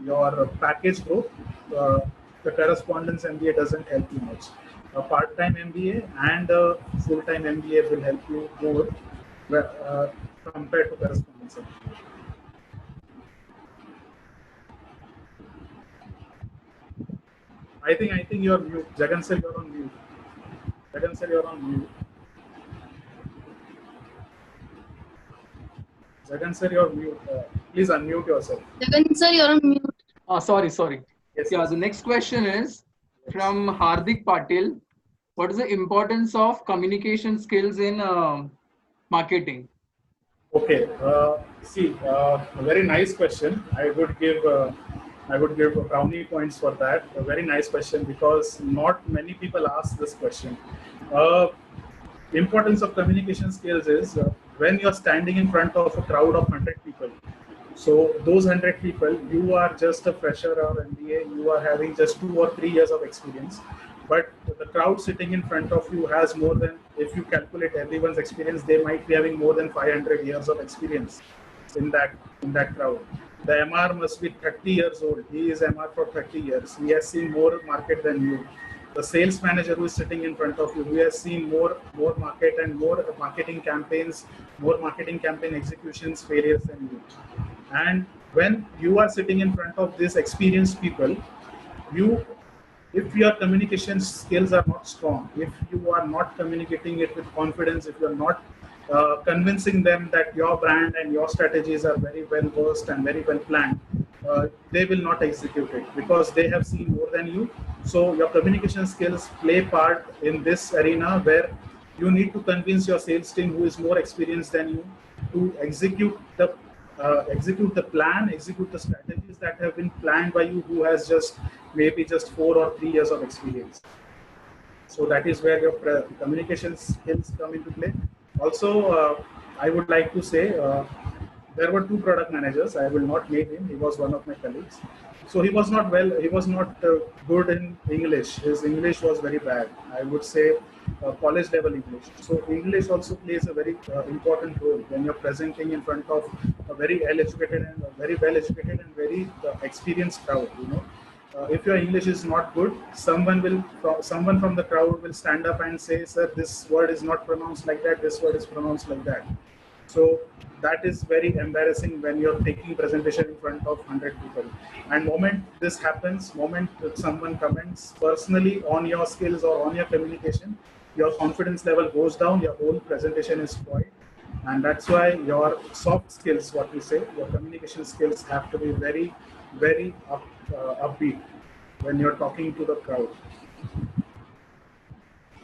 your package growth, the correspondence MBA doesn't help you much. A part-time MBA and a full-time MBA will help you more compared to correspondence MBA. I think you're mute. Jagan sir, you're on mute. Jagan sir, you're on mute. Jagan sir, you're mute. Please unmute yourself. Jagan sir, you're on mute. Sorry. Yes. Yeah, the next question is from Hardik Patil. What is the importance of communication skills in marketing? Okay. See, a very nice question. I would give brownie points for that. A very nice question, because not many people ask this question. Importance of communication skills is when you're standing in front of a crowd of 100 people. So those 100 people, you are just a fresher or MBA, you are having just 2 or 3 years of experience. But the crowd sitting in front of you has more than, if you calculate everyone's experience, they might be having more than 500 years of experience in that crowd. The MR must be 30 years old. He is MR for 30 years. He has seen more market than you. The sales manager who is sitting in front of you, who has seen more market and more marketing campaigns, more marketing campaign executions, failures than you. And when you are sitting in front of these experienced people, if your communication skills are not strong, if you are not communicating it with confidence, if you are not convincing them that your brand and your strategies are very well versed and very well planned, they will not execute it, because they have seen more than you. So your communication skills play part in this arena, where you need to convince your sales team, who is more experienced than you, to execute the plan, execute the strategies that have been planned by you, who has maybe just 4 or 3 years of experience. So that is where your communication skills come into play. Also, I would like to say there were 2 product managers. I will not name him. He was one of my colleagues. So he was not good in English. His English was very bad. I would say college level English. So English also plays a very important role when you're presenting in front of a very well-educated and very experienced crowd. If your English is not good, someone from the crowd will stand up and say, "Sir, this word is not pronounced like that. This word is pronounced like that." So that is very embarrassing when you're taking presentation in front of 100 people. And moment this happens, moment that someone comments personally on your skills or on your communication, your confidence level goes down, your whole presentation is spoiled. And that's why your soft skills, what we say, your communication skills have to be very, very upbeat when you're talking to the crowd.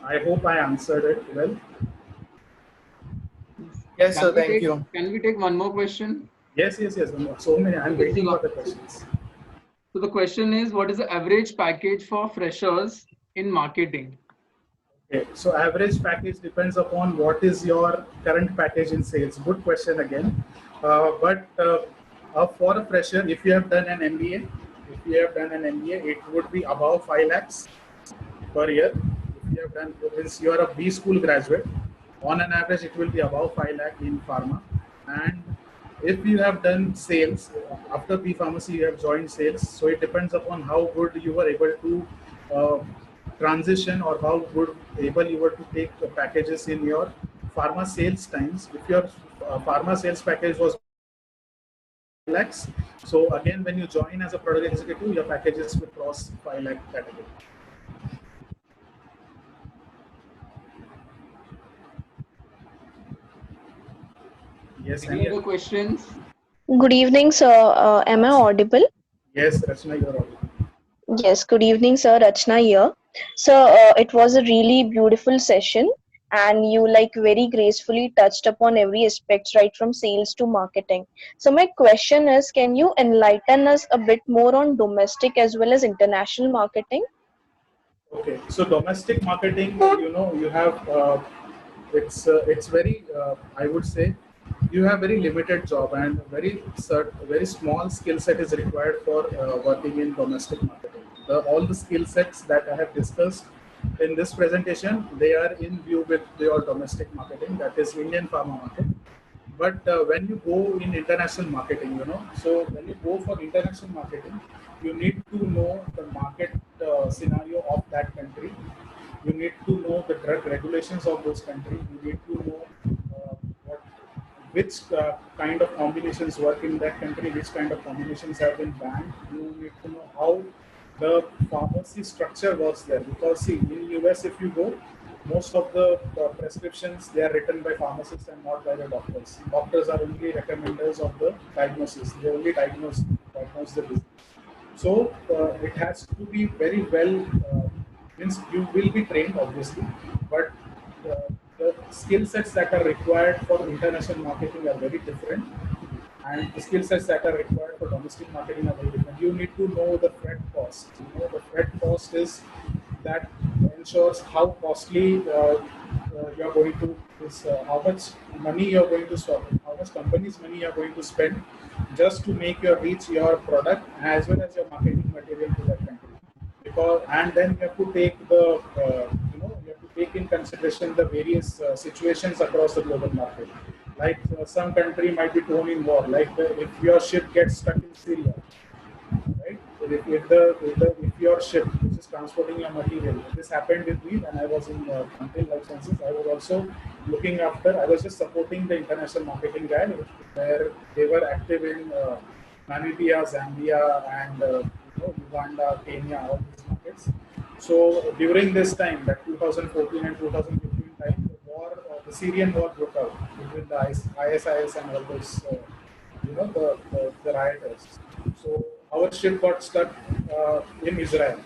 I hope I answered it well. Yes, sir. Thank take, you. Can we take one more question? Yes. So many. I'm Okay, waiting so- for the questions. So the question is, what is the average package for freshers in marketing? Okay, so average package depends upon what is your current package in sales. Good question again. But for a fresher, if you have done an MBA, it would be above 5 lakhs per year. If you have done, since you are a B school graduate, on an average, it will be above 5 lakh in pharma. And if you have done sales, after B pharmacy, you have joined sales. So it depends upon how good you were able to uh, transition or how good able you were to take the packages in your pharma sales times. If your pharma sales package was lakhs, so again, when you join as a product executive, your packages will cross 5 lakh category. Yes, Any other questions? Good evening, sir. Am I audible? Yes, Rachna, you're audible. Yes, good evening, sir. Rachna here. So, it was a really beautiful session, and you like very gracefully touched upon every aspect, right from sales to marketing. So, my question is, can you enlighten us a bit more on domestic as well as international marketing? Okay, so domestic marketing, you have it's very I would say you have very limited job and very small skill set is required for working in domestic marketing. All the skill sets that I have discussed in this presentation, they are in view with your domestic marketing, that is Indian pharma market. But when you go in international marketing, so when you go for international marketing, you need to know the market scenario of that country. You need to know the drug regulations of those countries. You need to know what which kind of combinations work in that country, which kind of combinations have been banned. You need to know how the pharmacy structure works there. Because see, in US, if you go, most of the prescriptions, they are written by pharmacists and not by the doctors. Doctors are only recommenders of the diagnosis. They only diagnose the disease. So it has to be very well. Means you will be trained, obviously, but the skill sets that are required for international marketing are very different, and the skill sets that are required for domestic marketing are very different. You need to know the freight cost. The freight cost is that ensures how costly you are going to how much money you are going to spend, how much company's money you are going to spend just to make your reach your product as well as your marketing material to that country. Because and then you have to take the you have to take in consideration the various situations across the global market. Like some country might be thrown in war. Like if your ship gets stuck in Syria, right? If your ship which is transporting your material, this happened with me when I was in Content Life Sciences. I was also looking after. I was just supporting the international marketing guy where they were active in Namibia, Zambia, and Uganda, Kenya, all these markets. So during this time, that 2014 and 2015 time, the Syrian war broke out between the ISIS and all those. The rioters. So our ship got stuck in Israel,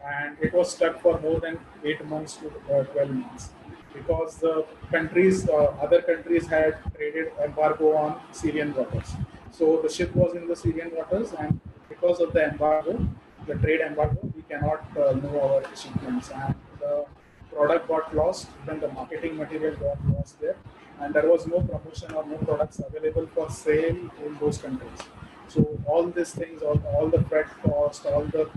and it was stuck for more than 8 months to 12 months because the other countries had traded embargo on Syrian waters. So the ship was in the Syrian waters, and because of the embargo, the trade embargo, we cannot move our shipments, and the product got lost. Then the marketing material got lost there, and there was no promotion or no products available for sale in those countries. So all these things, all the freight cost, all the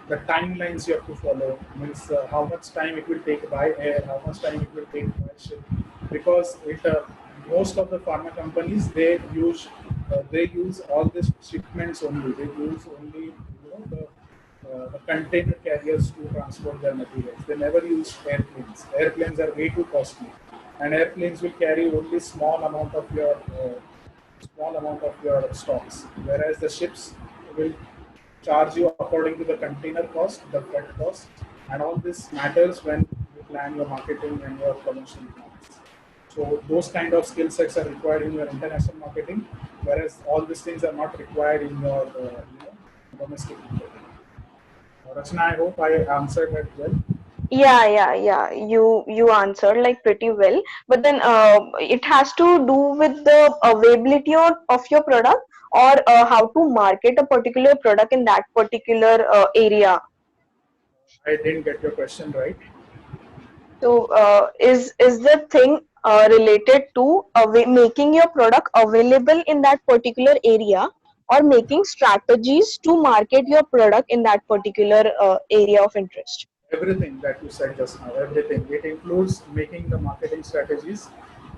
the timelines you have to follow, means how much time it will take by air, how much time it will take by ship, because most of the pharma companies they use all these shipments only. They use only the container carriers to transport their materials. They never use airplanes. Airplanes are way too costly, and airplanes will carry only small amount of your stocks, whereas the ships will charge you according to the container cost, the freight cost, and all this matters when you plan your marketing and your promotion plans. So those kind of skill sets are required in your international marketing, whereas all these things are not required in your domestic marketing. Rachna, I hope I answered that well. Yeah. You answered like pretty well, but then it has to do with the availability of your product, or how to market a particular product in that particular area. I didn't get your question right. So is the thing related to making your product available in that particular area, or making strategies to market your product in that particular area of interest? Everything that you said just now, everything. It includes making the marketing strategies.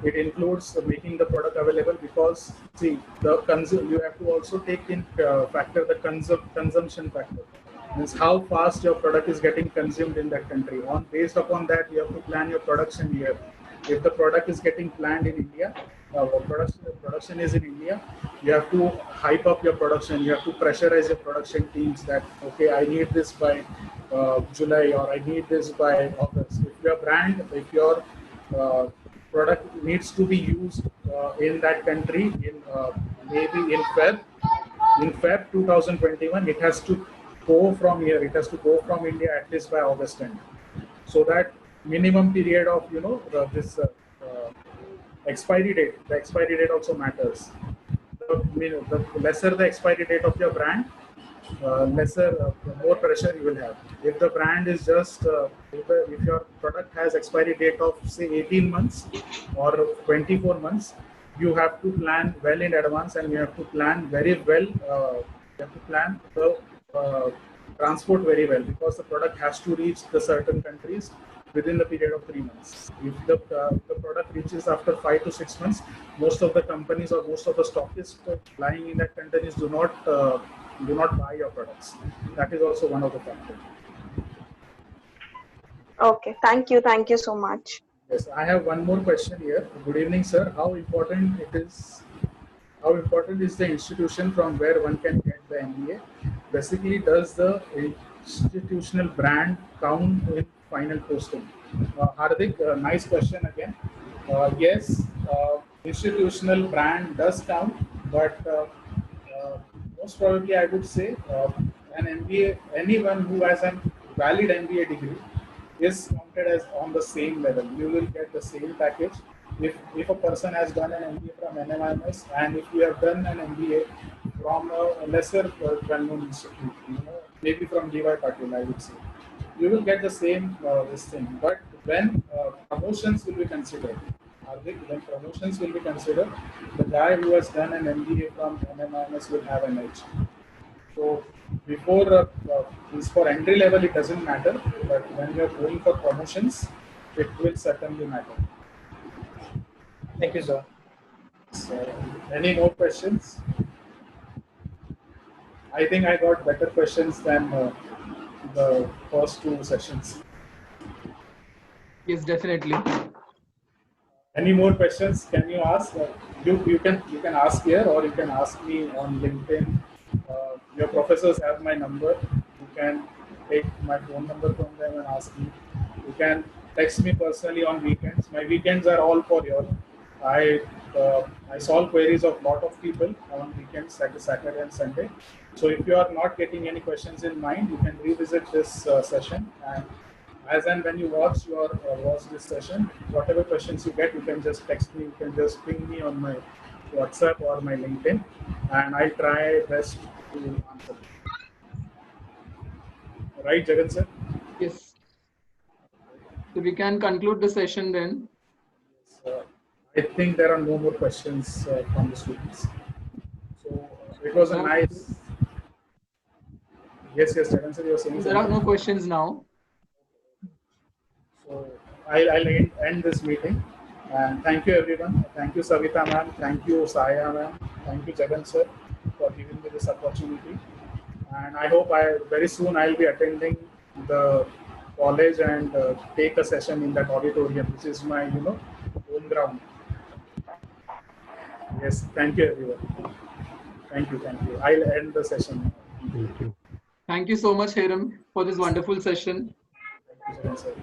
It includes making the product available, because see, you have to also take in factor the consumption factor. Means how fast your product is getting consumed in that country. Based upon that, you have to plan your production here. If the product is getting planned in India, production is in India, you have to hype up your production. You have to pressurize your production teams that, okay, I need this by July, or I need this by August. If your product needs to be used in that country in maybe in Feb 2021, it has to go from here. It has to go from India at least by August end. So that minimum period of this expiry date. The expiry date also matters. The lesser the expiry date of your brand, more pressure you will have. If the brand is just, if your product has expiry date of say 18 months or 24 months, you have to plan well in advance, and you have to plan very well. You have to plan the transport very well, because the product has to reach the certain countries within the period of 3 months. If the product reaches after 5 to 6 months, most of the companies or most of the stockists lying in that countries do not buy your products. That is also one of the factors. Okay, thank you so much. Yes, I have one more question here. Good evening, sir. How important is the institution from where one can get the MBA? Basically, does the institutional brand count in final posting? Hardik, nice question again. Yes, institutional brand does count, but most probably I would say an MBA, anyone who has a valid MBA degree is counted as on the same level. You will get the same package. If a person has done an MBA from NMIMS, and if you have done an MBA from a lesser well-known institute, maybe from DY Patil, I would say, you will get the same this thing. But when promotions will be considered, when promotions will be considered, the guy who has done an MBA from NMIMS will have an edge. So before for entry level, it doesn't matter, but when you are going for promotions, it will certainly matter. Thank you, sir. So, any more questions? I think I got better questions than the first two sessions. Yes, definitely. Any more questions? Can you ask? You can ask here, or you can ask me on LinkedIn. Your professors have my number. You can take my phone number from them and ask me. You can text me personally on weekends. My weekends are all for you. I solve queries of lot of people on weekends, Saturday and Sunday. So if you are not getting any questions in mind, you can revisit this session, and as and when you watch this session, whatever questions you get, you can just text me. You can just ping me on my WhatsApp or my LinkedIn, and I'll try best to answer. Right, Jagan sir? Yes. So we can conclude the session then. I think there are no more questions from the students. So it was a nice. Yes, Jagan sir, you were saying. There are no questions now. So I'll end this meeting. And thank you, everyone. Thank you, Savita ma'am. Thank you, Saya ma'am. Thank you, Jagan sir, for giving me this opportunity. And I hope very soon I'll be attending the college and take a session in that auditorium, which is my home ground. Yes, thank you, everyone. Thank you. I'll end the session. Thank you. Thank you so much, Hiram, for this wonderful session. Thank you, Jagan sir.